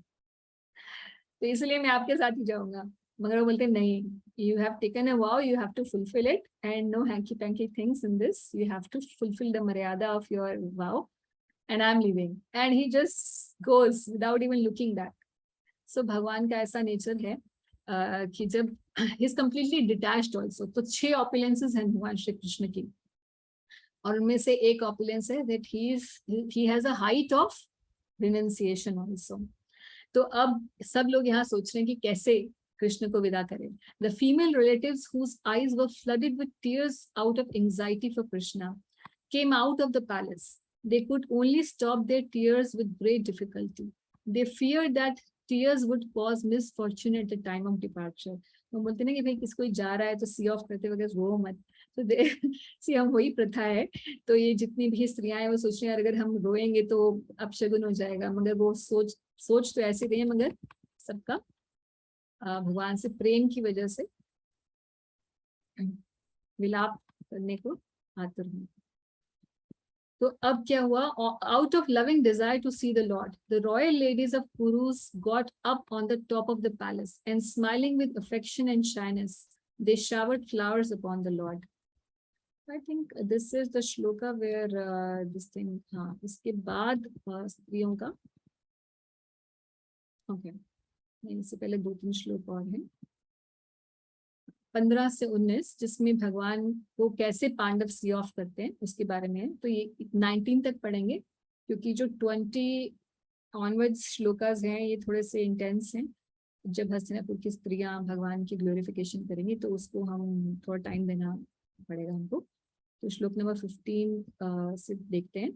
तो इसलिए मैं आपके साथ ही जाऊंगा। मगर वो बोलते हैं नहीं, you have taken a vow, you have to fulfill it, and no hanky panky things in this, you have to fulfill the maryada of your vow, and I'm leaving, and he just goes without even looking back. So भगवान का ऐसा nature है कि जब he is completely detached also। तो 6 opulences हैं भगवान श्री कृष्ण की, और उनमें से एक opulence है that he has a height of renunciation also। तो अब सब लोग यहाँ सोच रहे हैं कि कैसे कृष्ण को विदा करें। The female relatives whose eyes were flooded with tears out of anxiety for Krishna came out of the palace. They could only stop their tears with great difficulty. They feared that tears would cause misfortune at the time of departure. वो बोलते ना कि भाई किसको जा रहा है तो सी ऑफ करते वक्त रो मत। तो सी हम वही प्रथा है। तो ये जितनी भी स्त्रियां हैं वो सोच रही हैं अगर हम रोएंगे तो अपशगुन हो जाएगा, मगर वो सोच तो ऐसी रही है, मगर सबका भगवान से प्रेम की वजह से विलाप करने को आतुर हैं। तो अब क्या हुआ, out of loving desire to see the lord, the royal ladies of Kurus got up on the top of the palace and smiling with affection and shyness they showered flowers upon the lord. I think this is the shloka where this thing, हाँ इसके बाद स्त्रियों का, okay नहीं, इससे पहले 2-3 श्लोक और हैं, 15 से 19, जिसमें भगवान को कैसे पांडव सी ऑफ करते हैं उसके बारे में है। तो ये 19 तक पढ़ेंगे, क्योंकि जो 20 ऑनवर्ड्स श्लोकास हैं ये थोड़े से इंटेंस हैं। जब हस्तिनापुर की स्त्रियां भगवान की ग्लोरिफिकेशन करेंगी तो उसको हम थोड़ा टाइम देना पड़ेगा हमको। तो श्लोक नंबर 15 से देखते हैं।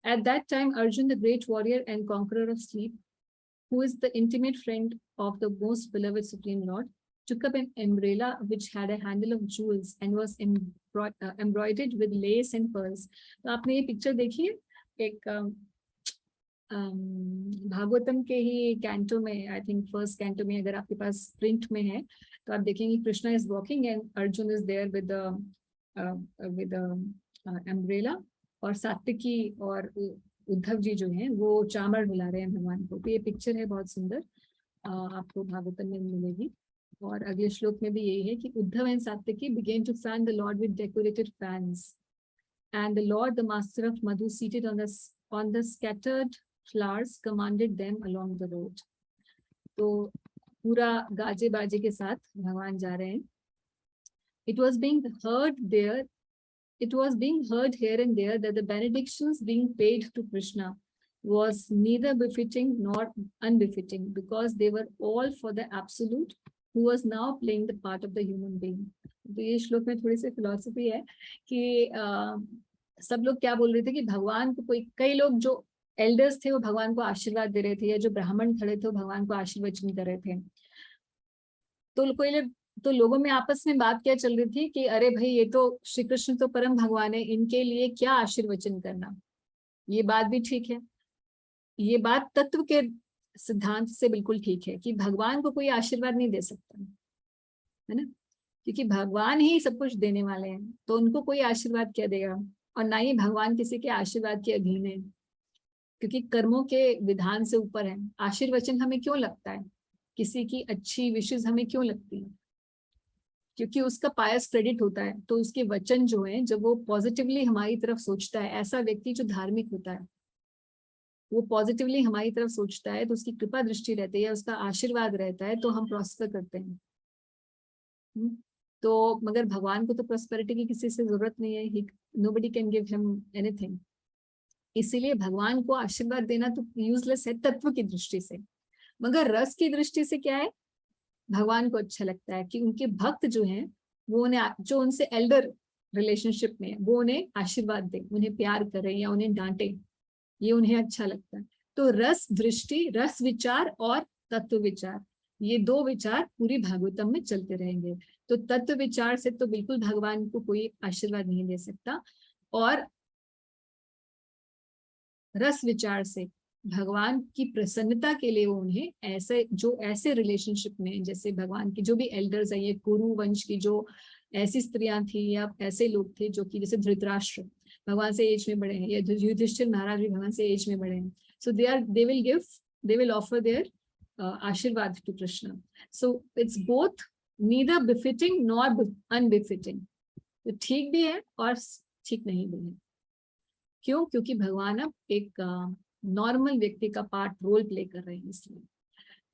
At that time, Arjun, the great warrior and conqueror of sleep, who is the intimate friend of the most beloved Supreme Lord, took up an umbrella which had a handle of jewels and was embroidered with lace and pearls. तो आपने ये picture देखी है, एक भागवतम के ही canto में, I think first canto में, अगर आपके पास प्रिंट में है तो आप देखेंगे Krishna is walking and Arjun is there with umbrella, और सात्विकी और उद्धव जी जो हैं वो चामर बुला रहे हैं भगवान को। तो ये पिक्चर है बहुत सुंदर, आपको भागवतम में मिलेगी। और अगले श्लोक में भी यही है कि Uddhav and Satyaki began to fan the Lord with decorated fans, and the Lord, the master of Madhu, seated on the scattered flowers, commanded them along the road. तो पूरा गाजे बाजे के साथ भगवान जा रहे हैं। It was being heard here and there that the benedictions being paid to Krishna was neither befitting nor unbefitting, because they were all for the absolute, who was now playing the part of the human being. तो ये श्लोक में थोड़ी सी philosophy है कि सब लोग क्या बोल रहे थे कि भगवान को कई लोग जो एल्डर्स थे वो भगवान को आशीर्वाद दे रहे थे, या जो ब्राह्मण खड़े थे वो भगवान को आशीर्वचन कर रहे थे। तो लोगों में आपस में बात क्या चल रही थी कि अरे भाई ये तो श्री कृष्ण तो परम भगवान है, इनके लिए क्या आशीर्वचन करना। ये बात भी ठीक है, ये बात तत्व के सिद्धांत से बिल्कुल ठीक है कि भगवान को कोई आशीर्वाद नहीं दे सकता, है ना, क्योंकि भगवान ही सब कुछ देने वाले हैं, तो उनको कोई आशीर्वाद क्या देगा। और ना ही भगवान किसी के आशीर्वाद के अधीन है, क्योंकि कर्मों के विधान से ऊपर है। आशीर्वचन हमें क्यों लगता है, किसी की अच्छी विशेष हमें क्यों लगती है, क्योंकि उसका पायस क्रेडिट होता है। तो उसके वचन जो है, जब वो पॉजिटिवली हमारी तरफ सोचता है, ऐसा व्यक्ति जो धार्मिक होता है वो पॉजिटिवली हमारी तरफ सोचता है, तो उसकी कृपा दृष्टि रहती है, उसका आशीर्वाद रहता है, तो हम प्रॉस्पर करते हैं। तो मगर भगवान को तो प्रॉस्पेरिटी की किसी से जरूरत नहीं है, nobody can give him anything. इसीलिए भगवान को आशीर्वाद देना तो यूजलेस है तत्व की दृष्टि से। मगर रस की दृष्टि से क्या है, भगवान को अच्छा लगता है कि उनके भक्त जो हैं वो उन्हें, जो उनसे एल्डर रिलेशनशिप में है, वो उन्हें आशीर्वाद दे, उन्हें प्यार करे या उन्हें डांटे, ये उन्हें अच्छा लगता है। तो रस दृष्टि, रस विचार और तत्व विचार, ये दो विचार पूरी भागवतम में चलते रहेंगे। तो तत्व विचार से तो बिल्कुल भगवान को कोई आशीर्वाद नहीं दे सकता, और रस विचार से भगवान की प्रसन्नता के लिए वो उन्हें ऐसे रिलेशनशिप में, जैसे भगवान की जो भी एल्डर्स है, ये कुरु वंश की जो ऐसी स्त्रियां थी या ऐसे लोग थे जो कि जैसे धृतराष्ट्र भगवान से एज में बड़े हैं, या युधिष्ठिर महाराज भी भगवान से एज में बड़े हैं। So they will offer their ashirvad to Krishna. So it's both neither befitting nor unbefitting. तो ठीक भी है और ठीक नहीं भी है। क्यों? क्योंकि भगवान अब एक नॉर्मल व्यक्ति का पार्ट रोल प्ले कर रहे हैं, इसलिए।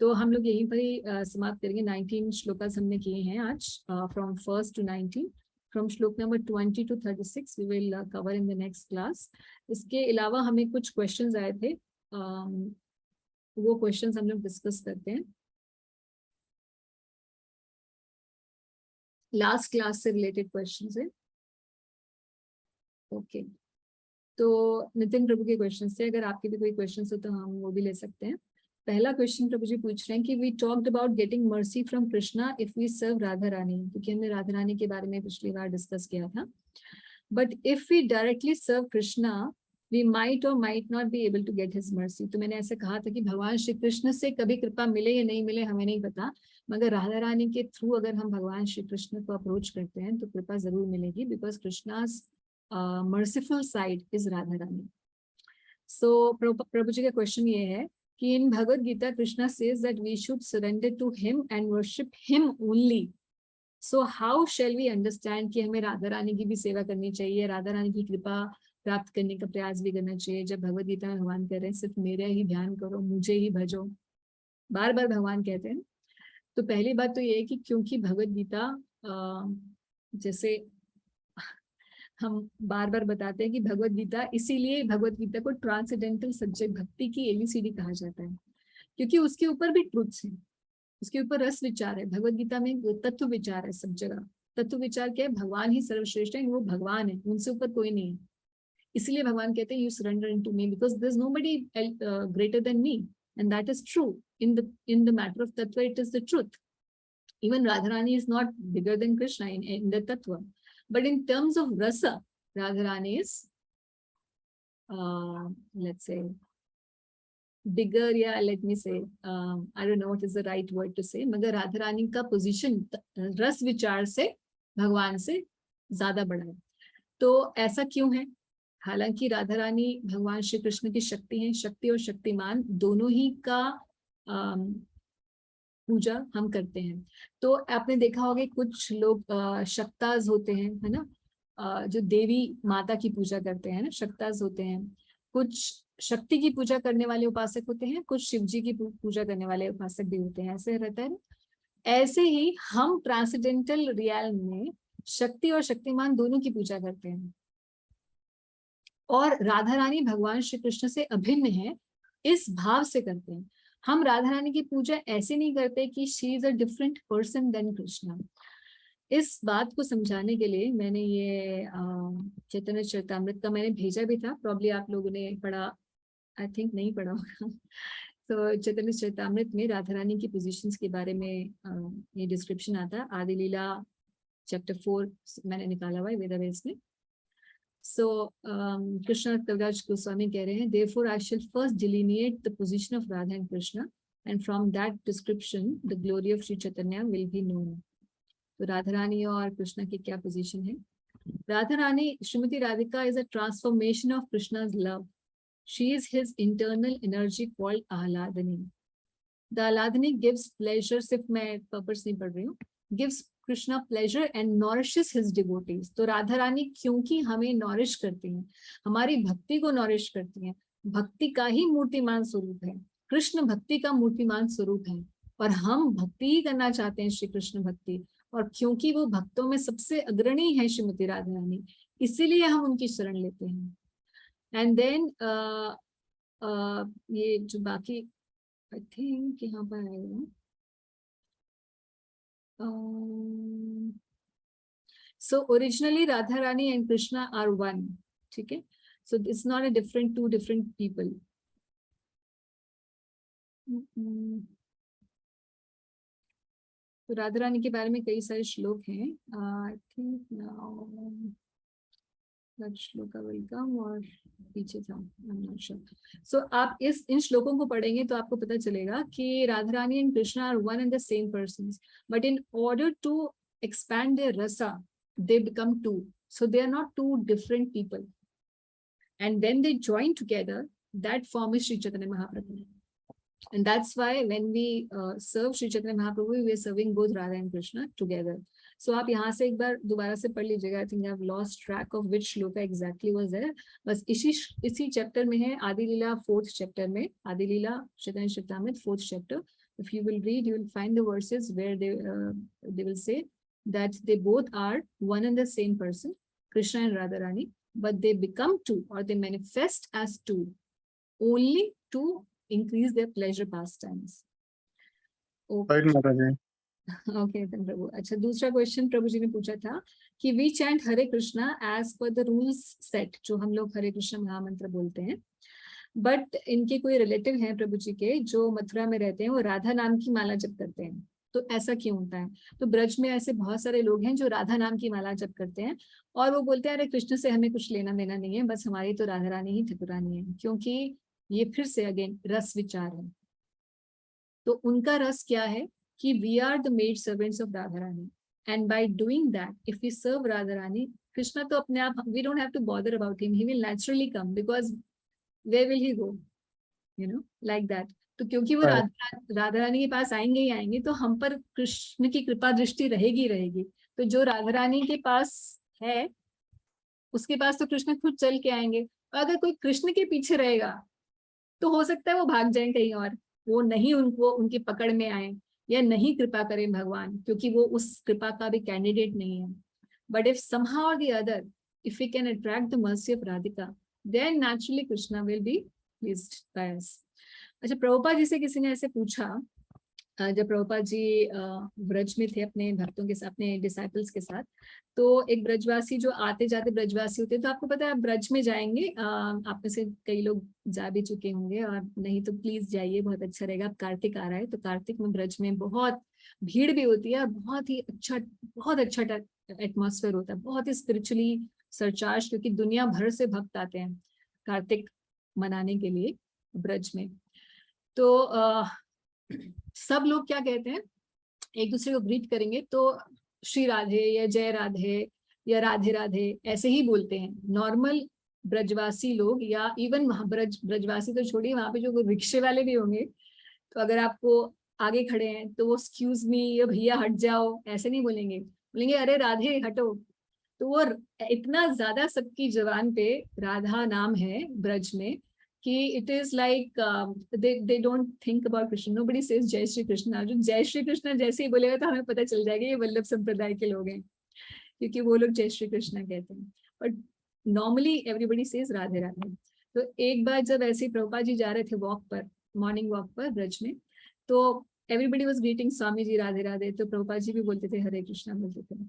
तो हम लोग यहीं पर ही समाप्त करेंगे। 19 श्लोकास हमने किए हैं आज, from 1 to 19, from shloka number 20 to 36 we will cover in the next class. इसके अलावा हमें कुछ क्वेश्चंस आए थे, वो क्वेश्चंस हम लोग डिस्कस करते हैं। लास्ट क्लास से रिलेटेड क्वेश्चंस है। ओके, तो नितिन प्रभु के क्वेश्चन थे, अगर आपके भी कोई क्वेश्चन हो तो हम वो भी ले सकते हैं। पहला क्वेश्चन प्रभु जी पूछ रहे हैं कि we talked about getting mercy from Krishna if we serve Radha Rani, क्योंकि हमने राधा रानी के बारे में पिछली बार डिस्कस किया था। But if we directly serve Krishna we might और might not be able to get his mercy. तो मैंने ऐसे कहा था कि भगवान श्री कृष्ण से कभी कृपा मिले या नहीं मिले हमें नहीं पता, मगर राधा रानी के थ्रू अगर हम भगवान श्री कृष्ण को अप्रोच करते हैं तो कृपा जरूर मिलेगी, because Krishna's merciful side is Radha Rani. So Prabhu ji का क्वेश्चन ये है कि in Bhagavad Gita Krishna says that we should surrender to him and worship him only. So how shall we understand कि हमें राधा रानी की भी सेवा करनी चाहिए, राधा रानी की कृपा प्राप्त करने का प्रयास भी करना चाहिए। जब भगवद गीता में भगवान कह रहे हैं सिर्फ मेरा ही ध्यान करो, मुझे ही भजो, बार बार भगवान कहते हैं। तो पहली बात तो ये है कि क्योंकि भगवद गीता जैसे हम बार बार बताते हैं कि भगवद गीता, इसीलिए भगवद गीता को ट्रांसेंडेंटल सब्जेक्ट भक्ति की एबीसीडी कहा जाता है, क्योंकि उसके ऊपर भी ट्रुथ्स है, उसके ऊपर रस विचार है। भगवद गीता में तत्व विचार है सब जगह। तत्व विचार क्या है? भगवान ही सर्वश्रेष्ठ है, वो भगवान है, उनसे ऊपर कोई नहीं है। इसलिए भगवान कहते हैं you surrender into me because there is nobody greater than me, and that is true in the matter of tattva. It is the truth. Even Radharani is not bigger than Krishna in the tattva, but in terms of rasa, Radharani is let's say bigger, yeah, let me say I don't know what is the right word to say, मगर राधारानी का position रस विचार से भगवान से ज्यादा बड़ा है। तो ऐसा क्यों है? हालांकि राधा रानी भगवान श्री कृष्ण की शक्ति है, शक्ति और शक्तिमान दोनों ही का पूजा हम करते हैं। तो आपने देखा होगा कुछ लोग शक्ताज होते हैं, है ना, जो देवी माता की पूजा करते हैं ना, शक्ताज होते हैं। कुछ शक्ति की पूजा करने वाले उपासक होते हैं, कुछ शिव जी की पूजा करने वाले उपासक भी होते हैं, ऐसे रहता है ना। ऐसे ही हम ट्रांसेंडेंटल रियल में शक्ति और शक्तिमान दोनों की पूजा करते हैं, और राधा रानी भगवान श्री कृष्ण से अभिन्न है, इस भाव से करते हैं। हम राधा रानी की पूजा ऐसे नहीं करते कि she is a different person than Krishna. इस बात को समझाने के लिए मैंने ये चैतन्य चरितामृत का मैंने भेजा भी था, प्रॉब्ली आप लोगों ने पढ़ा, आई थिंक नहीं पढ़ा होगा। तो चैतन्य चरितामृत में राधा रानी की पोजीशंस के बारे में ये डिस्क्रिप्शन आता है। आदि लीला चैप्टर 4 मैंने निकाला हुआ है वेदावेस में। So Krishna Kaviraj Goswami कह रहे हैं, therefore I shall first delineate the position of Radha and Krishna, and from that description the glory of Sri Chaitanya will be known. तो राधा रानी और कृष्णा की क्या पोजीशन है? Radha Rani, Shrimati Radhika is a transformation of Krishna's love. She is his internal energy called Ahladani. The Ahladani gives pleasure, सिर्फ मैं purpose नहीं पढ़ रही हूँ, gives Krishna pleasure and nourishes his devotees. तो राधा रानी क्योंकि हमें नॉरिश करती हैं, हमारी भक्ति को नॉरिश करती हैं, भक्ति का ही मूर्तिमान स्वरूप है, कृष्ण भक्ति का मूर्तिमान स्वरूप है, और हम भक्ति ही करना चाहते हैं, श्री कृष्ण भक्ति। और क्योंकि वो भक्तों में सबसे अग्रणी है श्रीमती राधा रानी, इसीलिए हम उनकी शरण लेते हैं। एंड देन ये जो बाकी आई थिंक यहाँ पर आएगा, so originally Radharani and Krishna are one, ठीक है? So it's not a two different people. तो राधा रानी के बारे में कई सारे श्लोक हैं, आई थिंक नाउ श्लोक का वेलकम और पीछे था, सो आप इन श्लोकों को पढ़ेंगे तो आपको पता चलेगा कि Radha Rani and Krishna are one and the same persons, but in order to expand their rasa they become two, so they are not two different people, and when they join together that form is Sri Chaitanya Mahaprabhu. And that's why when we serve Sri Chaitanya Mahaprabhu we are serving both Radha and Krishna together. So आप यहाँ से एक बार दोबारा से पढ़ लीजिएगा, I think I have lost track of which shloka exactly was there, बस इसी चैप्टर में है, आदि लीला 4th चैप्टर में, आदि लीला चैतन्य Charitamrita 4th chapter. If you will read, you will find the verses where they will say that they both are one and the same person, Krishna and Radharani, but they become two or they manifest as two only to increase their pleasure pastimes. Okay, then Prabhu. अच्छा, दूसरा question प्रभु जी ने पूछा था कि we chant Hare Krishna as per the rules set, जो हम लोग हरे कृष्ण महामंत्र बोलते हैं, बट इनके कोई रिलेटिव हैं प्रभु जी के जो मथुरा में रहते हैं, वो राधा नाम की माला जप करते हैं, तो ऐसा क्यों होता है? तो ब्रज में ऐसे बहुत सारे लोग हैं जो राधा नाम की माला जप करते हैं और वो बोलते हैं अरे कृष्ण से हमें कुछ लेना देना नहीं है, बस हमारी तो राधा रानी ही ठकुरानी है, क्योंकि ये फिर से अगेन रस विचार है। तो उनका रस क्या है कि we are the maid servants of Radha Rani, and by doing that if we serve Radha Rani, Krishna तो अपने आप, we don't have to bother about him, he will naturally come, because where will he go, you know, like that. तो क्योंकि वो राधा रानी के पास आएंगे ही आएंगे, तो हम पर कृष्ण की कृपा दृष्टि रहेगी रहेगी। तो जो राधा रानी के पास है उसके पास तो कृष्ण खुद चल के आएंगे। और अगर कोई कृष्ण के पीछे रहेगा तो हो सकता है वो भाग जाए कहीं और, वो नहीं उनको उनकी पकड़ में आए, या नहीं कृपा करें भगवान, क्योंकि वो उस कृपा का भी कैंडिडेट नहीं है। But if somehow or the other, if we can attract the mercy of Radhika, then naturally Krishna will be pleased by us. अच्छा, प्रभुपाद जी से किसी ने ऐसे पूछा, जब प्रभुपाद जी ब्रज में थे अपने भक्तों के साथ, अपने डिसाइपल्स के साथ, तो एक ब्रजवासी जो आते जाते ब्रजवासी होते, तो आपको पता है आप ब्रज में जाएंगे, आप में से कई लोग जा भी चुके होंगे, और नहीं तो प्लीज जाइए, बहुत अच्छा रहेगा। अब कार्तिक आ रहा है, तो कार्तिक में ब्रज में बहुत भीड़ भी होती है, बहुत ही अच्छा, बहुत अच्छा एटमॉस्फेयर होता है, बहुत ही स्पिरिचुअली सरचार्ज, क्योंकि दुनिया भर से भक्त आते हैं कार्तिक मनाने के लिए ब्रज में। तो सब लोग क्या कहते हैं, एक दूसरे को ग्रीट करेंगे तो श्री राधे या जय राधे या राधे राधे ऐसे ही बोलते हैं नॉर्मल ब्रजवासी लोग, या इवन वहां ब्रजवासी तो छोड़िए, वहां पे जो रिक्शे वाले भी होंगे, तो अगर आपको आगे खड़े हैं तो वो एक्सक्यूज मी या भैया हट जाओ ऐसे नहीं बोलेंगे, बोलेंगे अरे राधे हटो। तो वो इतना ज्यादा सबकी जबान पे राधा नाम है ब्रज में कि it is like they don't think about Krishna, nobody says जय श्री कृष्णा। जो जय श्री कृष्णा जैसे ही बोलेगा तो हमें पता चल जाएगा ये वल्लभ संप्रदाय के लोग हैं, क्योंकि वो लोग जय श्री कृष्णा कहते हैं, but normally everybody says Radhe Radhe. तो एक बार जब ऐसे प्रभुपाद जी जा रहे थे वॉक पर, मॉर्निंग वॉक पर ब्रज में, तो everybody was greeting Swami ji Radhe Radhe, तो प्रभुपाद जी भी बोलते थे हरे कृष्णा बोलते थे।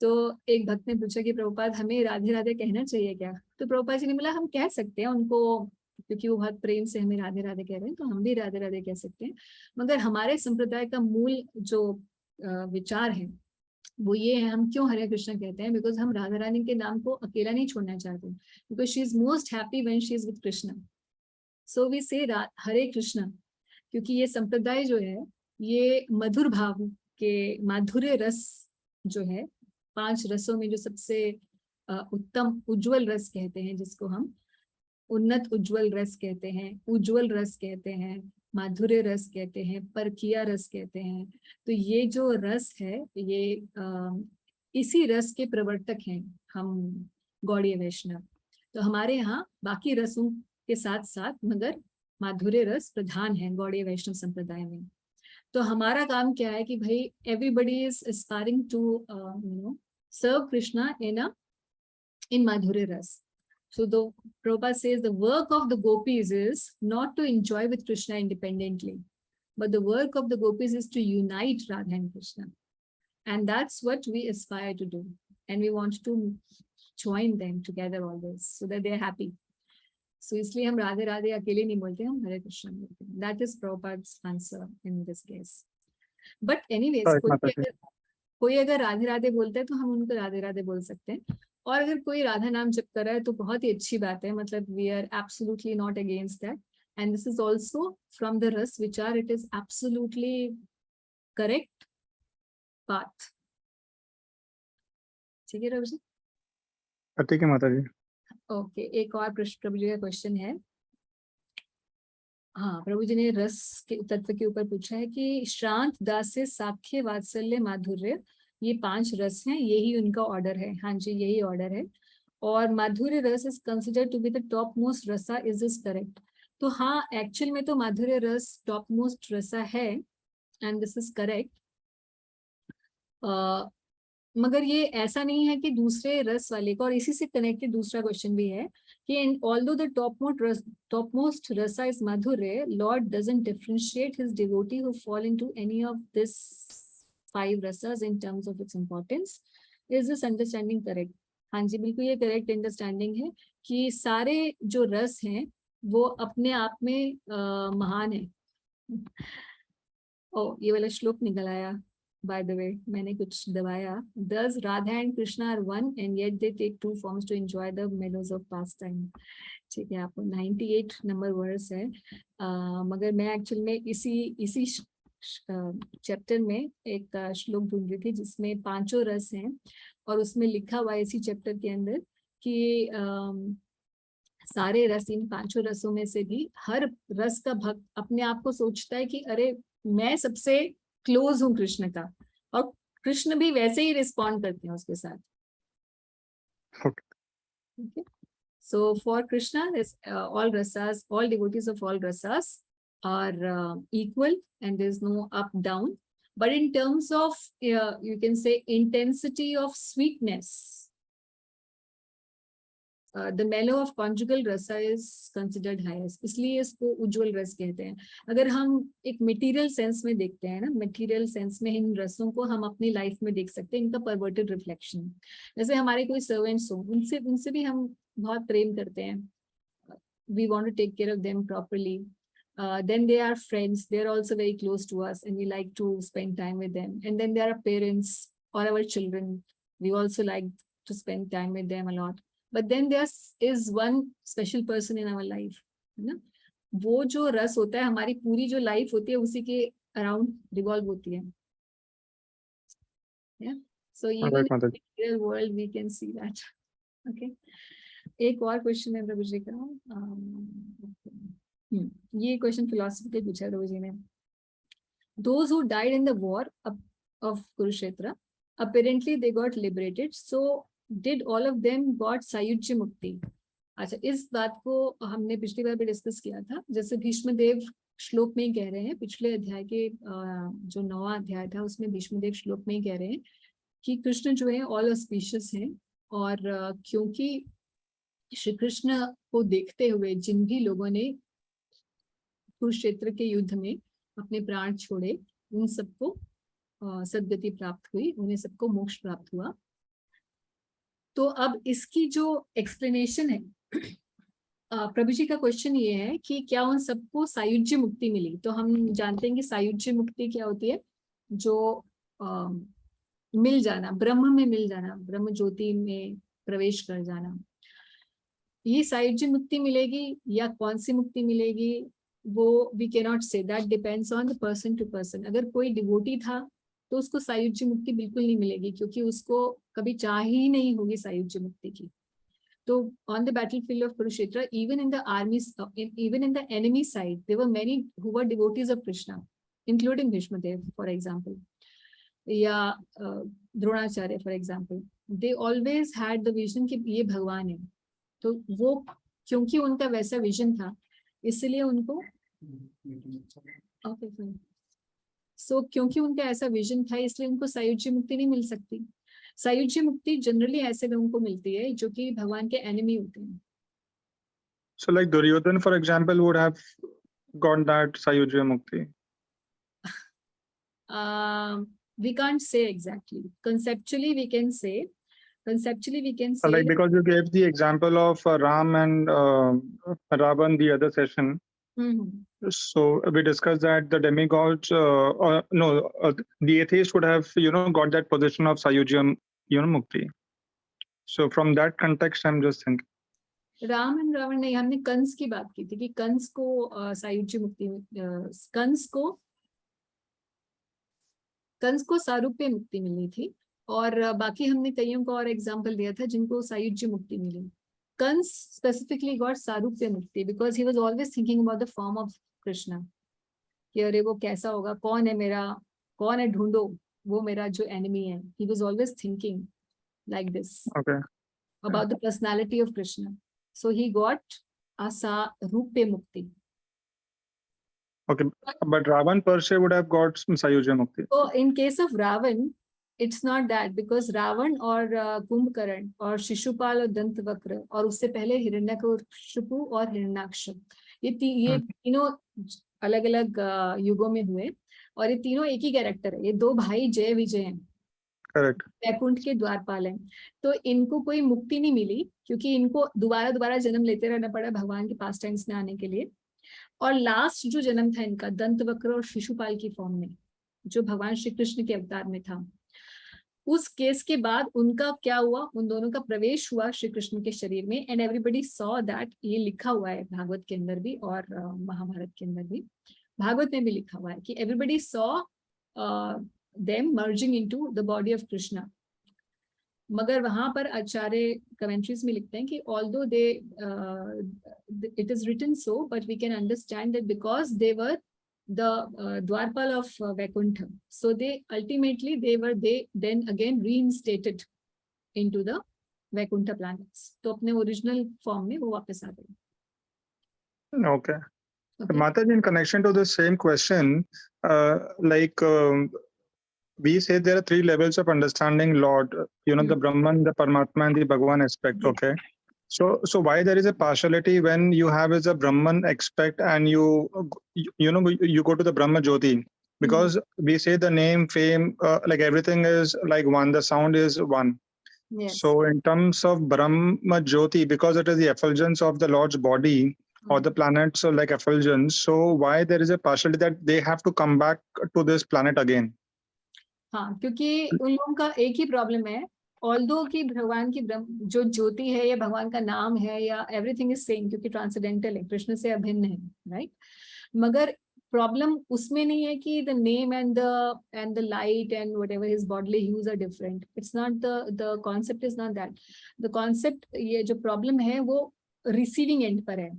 तो एक भक्त ने पूछा कि प्रभुपाद हमें राधे राधे कहना चाहिए क्या? तो प्रभुपाद जी ने बोला हम कह सकते हैं उनको, क्योंकि वो बहुत प्रेम से हमें राधे राधे कह रहे हैं, तो हम भी राधे राधे कह सकते हैं। मगर हमारे संप्रदाय का मूल जो विचार है वो ये है, हम क्यों हरे कृष्ण कहते हैं, बिकॉज हम राधा रानी के नाम को अकेला नहीं छोड़ना चाहते, because she is most happy when she is with Krishna, so we say Hare Krishna. क्योंकि ये संप्रदाय जो है ये मधुर भाव के माधुर्य रस जो है, 5 रसों में जो सबसे उत्तम उज्जवल रस कहते हैं, जिसको हम उन्नत उज्जवल रस कहते हैं, उज्जवल रस कहते हैं, माधुर्य रस कहते हैं, परकिया रस कहते हैं। तो ये जो रस है ये इसी रस के प्रवर्तक हैं हम गौड़ीय वैष्णव। तो हमारे यहाँ बाकी रसों के साथ साथ मगर माधुर्य रस प्रधान है गौड़ीय वैष्णव संप्रदाय में। तो हमारा काम क्या है कि भाई everybody is aspiring to serve Krishna in Madhurya Ras. So the Prabhupada says the work of the gopis is not to enjoy with Krishna independently, but the work of the gopis is to unite Radha and Krishna. And that's what we aspire to do. And we want to join them together always so that they're happy. So इसलिए हम राधे राधे अकेले नहीं बोलते, हम हरे कृष्ण बोलते हैं. That is Prabhupada's answer in this case. But anyways, कोई अगर राधे राधे बोलता है तो हम उनको राधे राधे बोल सकते हैं, और अगर कोई राधा नाम जप कर रहा है तो बहुत ही अच्छी बात है, मतलब we are absolutely not against that, and this is also from the rasa vichar, it is absolutely correct path. ठीक है रवि जी? ठीक है माता जी। ओके, एक और प्रभु जी का क्वेश्चन है। हाँ, प्रभु जी ने रस के तत्व के ऊपर पूछा है कि श्रांत, दास्य, साख्य, वात्सल्य, माधुर्य, ये 5 रस हैं, यही उनका ऑर्डर है। हाँ जी, यही ऑर्डर है। और Madhurya rasa is considered to be the top most rasa, is this correct? तो हाँ, एक्चुअल में तो माधुर्य रस टॉप मोस्ट रसा है, एंड दिस इज करेक्ट। मगर ये ऐसा नहीं है कि दूसरे रस वाले को, और इसी से कनेक्टेड दूसरा क्वेश्चन भी है कि although the topmost rasa is madhurya, Lord doesn't differentiate his devotee who fall into any of this 5 rasas in terms of its importance. Is this understanding correct? हाँ जी, बिल्कुल ये करेक्ट अंडरस्टैंडिंग है कि सारे जो रस हैं वो अपने आप में महान है। ओ, ये वाला श्लोक निकल आया। By the way, मैंने कुछ दबाया। Thus Radha and Krishna are one, and yet they take 2 forms to enjoy the mellows of pastime. ठीक है, आपको 98 नंबर वर्स है। मगर मैं एक्चुअल में इसी चैप्टर में एक श्लोक ढूंढ रही थी जिसमें 5 रस हैं, और उसमें लिखा हुआ है इसी चैप्टर के अंदर कि सारे रस, इन पांचों रसों में से भी हर रस का भक्त अपने आप को सोचता है कि अरे मैं सबसे क्लोज हूँ कृष्ण का, और कृष्ण भी वैसे ही रिस्पॉन्ड करते हैं उसके साथ. Okay. Okay. So for Krishna, this, all rasas, all devotees of all rasas are equal, and there's no up down. But in terms of you can say intensity of sweetness, the mellow of conjugal rasa is considered highest. इसलिए इसको उज्जवल रस कहते हैं. अगर हम एक material sense में देखते हैं ना, मटेरियल सेंस में इन रसों को हम अपनी लाइफ में देख सकते हैं, इनका परवर्टेड रिफ्लेक्शन. जैसे हमारे कोई सर्वेंट्स हो, उनसे भी हम बहुत प्रेम करते हैं. We want to take care of them properly. Then they are friends. They are also very close to us, and we like to spend time with them. And then there are parents or our children. We also like to spend time with them a lot. But then there is one special person in our life. है ना? वो जो रस होता है, हमारी पूरी जो लाइफ होती है उसी के अराउंड रिवॉल्व होती है. Yeah. So even in the real world we can see that. Okay. एक और क्वेश्चन है प्रभु जी का. ये क्वेश्चन फिलोसफी के पूछा प्रभु जी ने. Those who died in the war of Kurukshetra, apparently they got liberated. So did all of them got सायुज्य मुक्ति? अच्छा, इस बात को हमने पिछली बार भी डिस्कस किया था. जैसे भीष्म देव श्लोक में कह रहे हैं, पिछले अध्याय के जो 9वां अध्याय था उसमें भीष्म देव श्लोक में कह रहे हैं कि कृष्ण जो है ऑल ऑस्पिशियस हैं, और क्योंकि श्री कृष्ण को देखते हुए जिन भी लोगों ने कुरुक्षेत्र के युद्ध में अपने प्राण छोड़े, उन सबको सद्गति प्राप्त हुई, उन्हें सबको मोक्ष प्राप्त हुआ. तो अब इसकी जो एक्सप्लेनेशन है, प्रभु जी का क्वेश्चन ये है कि क्या उन सबको सायुज्य मुक्ति मिली? तो हम जानते हैं कि सायुज्य मुक्ति क्या होती है, जो मिल जाना, ब्रह्म में मिल जाना, ब्रह्म ज्योति में प्रवेश कर जाना. ये सायुज्य मुक्ति मिलेगी या कौन सी मुक्ति मिलेगी, वो we can not say. That depends on the person to person. अगर कोई डिवोटी था तो उसको सायुज्य मुक्ति बिल्कुल नहीं मिलेगी, क्योंकि उसको कभी चाह ही नहीं होगी सायुज्य मुक्ति की. तो on the battlefield of Kurukshetra, even in the armies, even in the enemy side, there were many who were devotees of Krishna, including Bhishma Dev, for example, या Dronacharya, for example. They always had the vision कि ये भगवान है. तो वो क्योंकि उनका वैसा विजन था, इसलिए उनको क्योंकि उनका ऐसा विजन था, इसलिए उनको सायुज्य मुक्ति नहीं मिल सकती. सायुज्य मुक्ति जनरली ऐसे लोगों को मिलती है जो कि भगवान के एनिमी होते हैं. So like Duryodhan, for example, would have got that Sayujya Mukti. We can't say exactly. Conceptually, we can say. Like because you gave the example of Ram and Ravan the other session. So we discussed that the demigods, the atheist would have, got that position of Sayujya, Mukti. So from that context, I'm just thinking. Ram and Ravan नहीं, हमने कंस की बात की थी कि कंस को सायुज्य मुक्ति, कंस को सारूप्य मुक्ति मिली थी, और बाकी हमने कईयों को और एग्जांपल दिया था जिनको सायुज्य मुक्ति मिली. कंस स्पेसिफिकली गॉट सारूप्य मुक्ति because he was always thinking about the form of Krishna, कि अरे वो कैसा होगा, कौन है मेरा, कौन है, ढूंढो वो मेरा जो एनिमी है. He was always thinking like this about the personality of Krishna. So he got Sarupya Mukti. Okay, but Ravan per se would have got some Sayujya Mukti. So in case of Ravan, it's not that, because Ravan और कुंभकर्ण और शिशुपाल और दंतवक्र और उससे पहले हिरण्यकशिपु और हिरण्याक्ष, ये तीनों अलग अलग युगों में हुए, और ये तीनों एक ही कैरेक्टर है. ये दो भाई जय विजय हैं, करेक्ट, वैकुंठ के द्वारपाल हैं. तो इनको कोई मुक्ति नहीं मिली, क्योंकि इनको दोबारा जन्म लेते रहना पड़ा भगवान के पास टाइम्स में आने के लिए. और लास्ट जो जन्म था इनका दंतवक्र और शिशुपाल की फॉर्म में, जो भगवान श्री कृष्ण के अवतार में था, उस केस के बाद उनका क्या हुआ, उन दोनों का प्रवेश हुआ श्री कृष्ण के शरीर में. And everybody saw that. ये लिखा हुआ है भागवत के अंदर भी और महाभारत के अंदर भी. भागवत में भी लिखा हुआ है कि everybody saw them merging into the body of Krishna. मगर वहां पर आचार्य कमेंट्रीज में लिखते हैं कि although they it is written so, but we can understand that because they were the Dwarpal of Vaikuntha, so they ultimately they then again reinstated into the Vaikuntha planets. तो अपने original form में वो वापस आ गए. Okay. Mataji, in connection to the same question, we say there are 3 levels of understanding Lord, the Brahman, the Paramatma, and the Bhagwan aspect. Okay. So why there is a partiality when you have as a Brahman aspect and you go to the Brahma Jyoti, because we say the name, fame, like everything is like one, the sound is one. Yes. So in terms of Brahma Jyoti, because it is the effulgence of the Lord's body or the planets are like effulgence, so why there is a partiality that they have to come back to this planet again? हाँ, क्योंकि उन लोगों का एक ही problem है, although कि भगवान की जो ज्योति है या भगवान का नाम है या एवरीथिंग इज सेम, क्योंकि ट्रांसेंडेंटल है, कृष्ण से अभिन्न है, राइट. मगर प्रॉब्लम उसमें नहीं है कि the name and the light and whatever his bodily hues are different. It's not the concept is not that. The concept, ये जो प्रॉब्लम है वो रिसीविंग एंड पर है.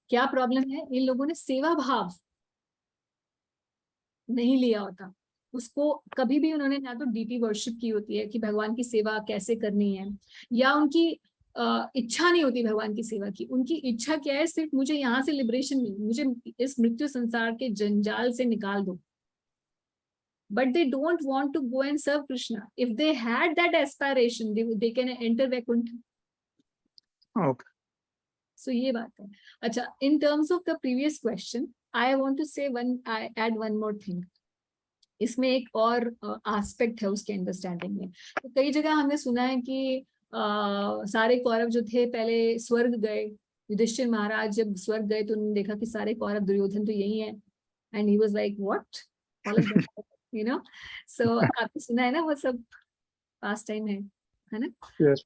क्या प्रॉब्लम है? इन लोगों ने सेवा भाव नहीं लिया होता. उसको कभी भी उन्होंने ना तो डीपी वर्शिप की होती है कि भगवान की सेवा कैसे करनी है, या उनकी इच्छा नहीं होती भगवान की सेवा की. उनकी इच्छा क्या है? सिर्फ मुझे यहाँ से लिबरेशन मिले, मुझे इस मृत्यु संसार के जंजाल से निकाल दो. But they don't want to go and serve Krishna. If they had that aspiration, they can enter Vaikuntha. Okay. So ये बात है. अच्छा, in terms of the previous question, I want to say I add one more thing. इसमें एक और aspect है उसके understanding में. तो कई जगह हमने सुना है कि सारे कौरव जो थे पहले स्वर्ग गए. युधिष्ठिर महाराज जब स्वर्ग गए तो उन्होंने देखा कि सारे कौरव, दुर्योधन तो यही है, and he was like what all of them, so आपने सुना है ना, वो सब पास्ट टाइम है ना. Yes,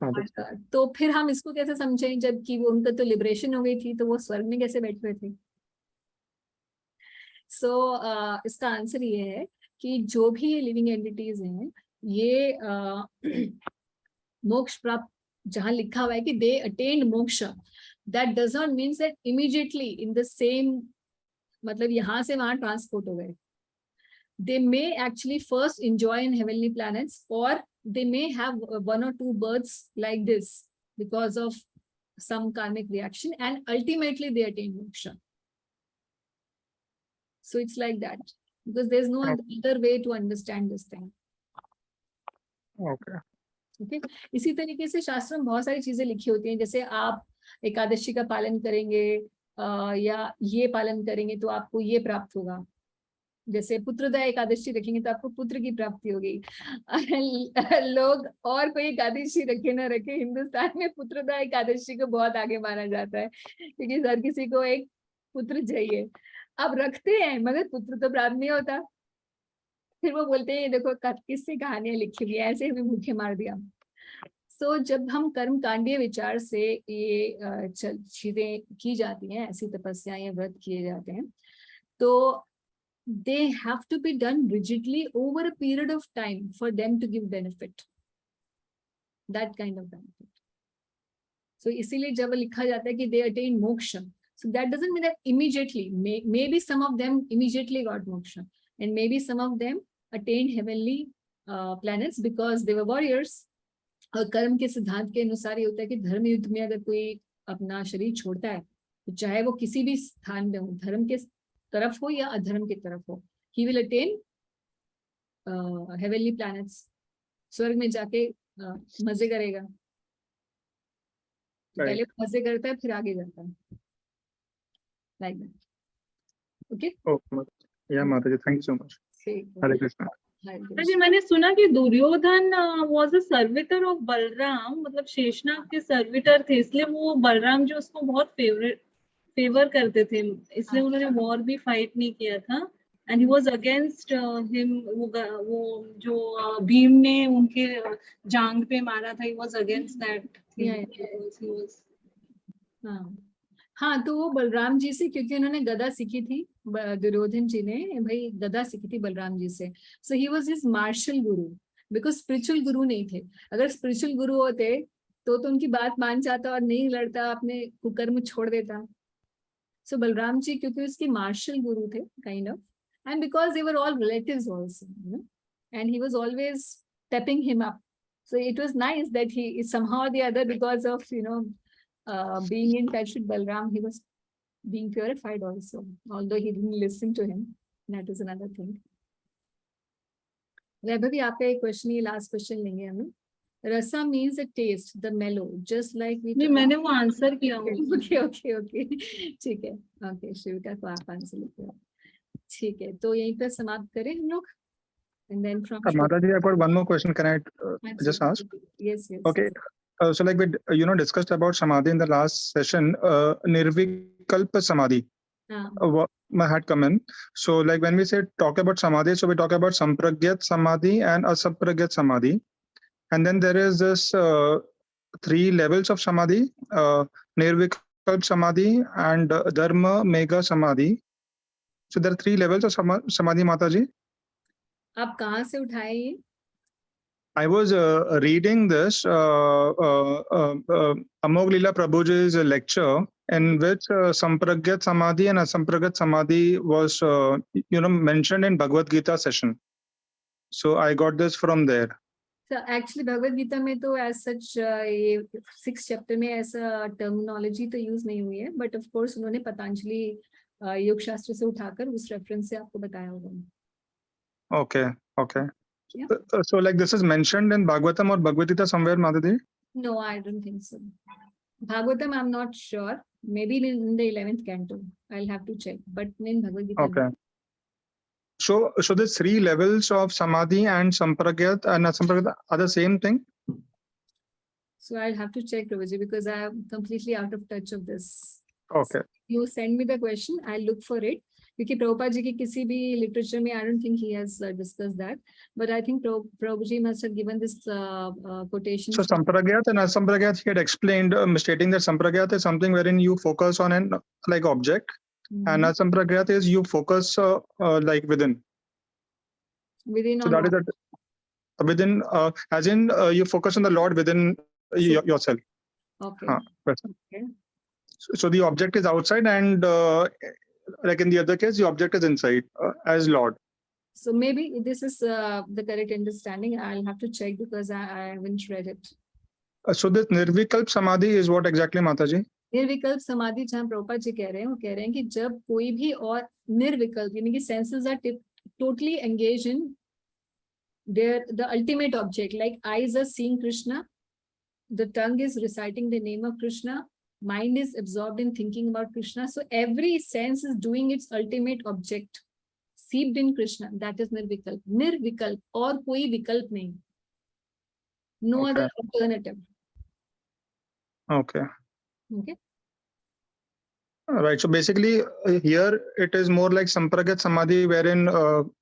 तो फिर हम इसको कैसे समझें, जबकि वो उनका तो लिबरेशन हो गई थी, तो वो स्वर्ग में कैसे बैठे हुए थे? सो इसका आंसर ये है कि जो भी लिविंग एंटिटीज हैं, ये मोक्ष प्राप्त, जहां लिखा हुआ है कि दे अटेन्ड मोक्ष, that does not means that immediately in the same, मतलब यहां से वहां ट्रांसपोर्ट हो गए. They may actually first enjoy in heavenly planets, or they may have 1 or 2 births like this because of some karmic reaction, and ultimately they attain moksha. So it's like that, because there's no other way to understand this thing. Okay. Okay. इसी तरीके से शास्त्र में बहुत सारी चीजें लिखी होती हैं, जैसे आप एकादशी का पालन करेंगे या ये पालन करेंगे तो आपको ये प्राप्त होगा. जैसे पुत्रदा एकादशी रखेंगे तो आपको पुत्र की प्राप्ति होगी. लोग और कोई एकादशी रखे ना रखे, हिंदुस्तान में पुत्रदा एकादशी को बहुत आगे माना जाता है, क्योंकि हर किसी को एक पुत्र चाहिए. अब रखते हैं मगर पुत्र तो प्राप्त नहीं होता. फिर वो बोलते हैं देखो किससे कहानियां लिखी हुई है, ऐसे हमें भूखे मार दिया. सो जब हम कर्म कांडीय विचार से ये चीजें की जाती हैं, ऐसी तपस्या या व्रत किए जाते हैं, तो they have to be done rigidly over a period of time for them to give benefit, that kind of benefit. So इसीलिए जब लिखा जाता है कि they attain moksha, so that doesn't mean that immediately, maybe some of them immediately got moksha, and maybe some of them attained heavenly planets because they were warriors. और कर्म के सिद्धांत के अनुसार ये होता है कि धर्म युद्ध में अगर कोई अपना शरीर छोड़ता है, तो चाहे वो किसी भी स्थान में हो, धर्म के तरफ हो या अधर्म की तरफ हो, he will attain heavenly planets. स्वर्ग में जाके मजे करेगा. पहले मजे करता है फिर आगे जाता है, like that. Okay. Oh, yeah, Mataji, thank you so much. Hare Krishna. जी, मैंने सुना कि Duryodhan was a servitor of Balram, मतलब शेषनाग के सर्विटर थे, इसलिए वो बलराम जो उसको बहुत फेवर करते थे, इसलिए उन्होंने वॉर भी फाइट नहीं किया था. And he was against him, वो जो भीम ने उनके जांग पे मारा था, ही वाज अगेंस्ट दैट. हाँ, तो वो बलराम जी से, क्योंकि उन्होंने गदा सीखी थी, दुर्योधन जी ने भाई गदा सीखी थी बलराम जी से, सो he was his martial Guru. Because spiritual गुरु नहीं थे. अगर स्पिरिचुअल गुरु होते तो उनकी बात मान जाता और नहीं लड़ता, अपने कुकर्म छोड़ देता. So Balram ji, क्योंकि उसकी martial guru थे, kind of, and because they were all relatives also, you know, and he was always stepping him up. So it was nice that he somehow or the other, because of, you know, being in touch with Balram, he was being purified also, although he didn't listen to him. That is another thing. Vaibhavi, आपका एक question, ये last question लेंगे हमें. Rasa means the taste, the mellow, just like we. नहीं, मैंने वो answer किया हुआ. Okay. ठीक है. Okay, शिविका को आप आंसर लिखते हो. ठीक है, तो यहीं पर समाप्त करें हम लोग. And then from Mataji, I've got one more question. Can I just ask? Yes. Okay. So like we discussed about samadhi in the last session, nirvikalpa samadhi had come in. So like when we say talk about samadhi, so we talk about sampragyat samadhi and asampragyat samadhi. And then there is this 3 levels of samadhi, nirvikalp samadhi and dharma mega samadhi. So there are 3 levels of samadhi, Mataji. आप कहाँ से उठाए ये? I was reading this Amog Leela Prabhuji's lecture, in which Sampragyat Samadhi and Asampragyat Samadhi was mentioned in Bhagavad Gita session. So I got this from there. So actually Bhagavad Gita में तो as such ये 6th chapter में ऐसा terminology तो use नहीं हुई है, but of course उन्होंने पतंजलि योग शास्त्र से उठाकर उस reference से आपको बताया होगा. Okay. Yeah. So like this is mentioned in Bhagavatam or Bhagavad Gita somewhere, Madhuri? No, I don't think so. Bhagavatam, I'm not sure. Maybe in the 11th canto. I'll have to check. But in Bhagavad Gita. Okay. So the 3 levels of samadhi and sampragyat and asampragyat are the same thing? So I'll have to check, Prabhuji, because I am completely out of touch of this. Okay. So you send me the question, I'll look for it. Because Prabhupada ji की किसी भी literature में, I don't think he has discussed that. But I think Prabhupada ji must have given this quotation. So sampragyat and asampragyat, he had explained, stating that sampragyat is something wherein you focus on an like object, and asampragyat is you focus like within. Within. So that is that within, as in you focus on the Lord within yourself. Okay. Okay. So the object is outside, and like in the other case, the object is inside as Lord. So maybe this is the correct understanding. I'll have to check because I haven't read it. So this nirvikalp samadhi is what exactly, Mataji? निर्विकल्प समाधि जहाँ प्रभुपाद जी कह रहे हैं, वो कह रहे हैं कि जब कोई भी और निर्विकल्प यानी कि senses are totally engaged in the ultimate object, like eyes are seeing Krishna, the tongue is reciting the name of Krishna, mind is absorbed in thinking about Krishna. So every sense is doing its ultimate object, seeped in Krishna. That is nirvikalp. Nirvikalp, और कोई विकल्प नहीं. No other alternative. Okay. Okay. Right. So basically, here it is more like sampragyat samadhi, wherein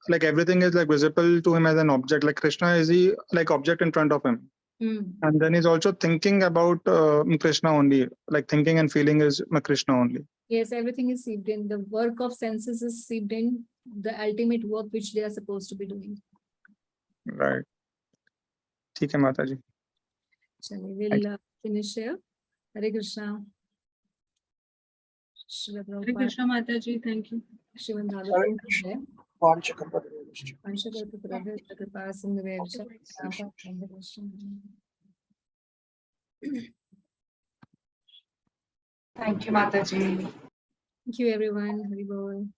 like everything is like visible to him as an object. Like Krishna is the like object in front of him. And then he's also thinking about Krishna only, like thinking and feeling is Krishna only. Yes, everything is seeped in. The work of senses is seeped in the ultimate work which they are supposed to be doing. Right. ठीक है माता जी. चलिए, we'll finish here. Hare Krishna. Hare Krishna, Mata ji. Thank you. Shivan Bhagavatam है. Thank you, Mataji. Thank you, everyone. Hari Bol.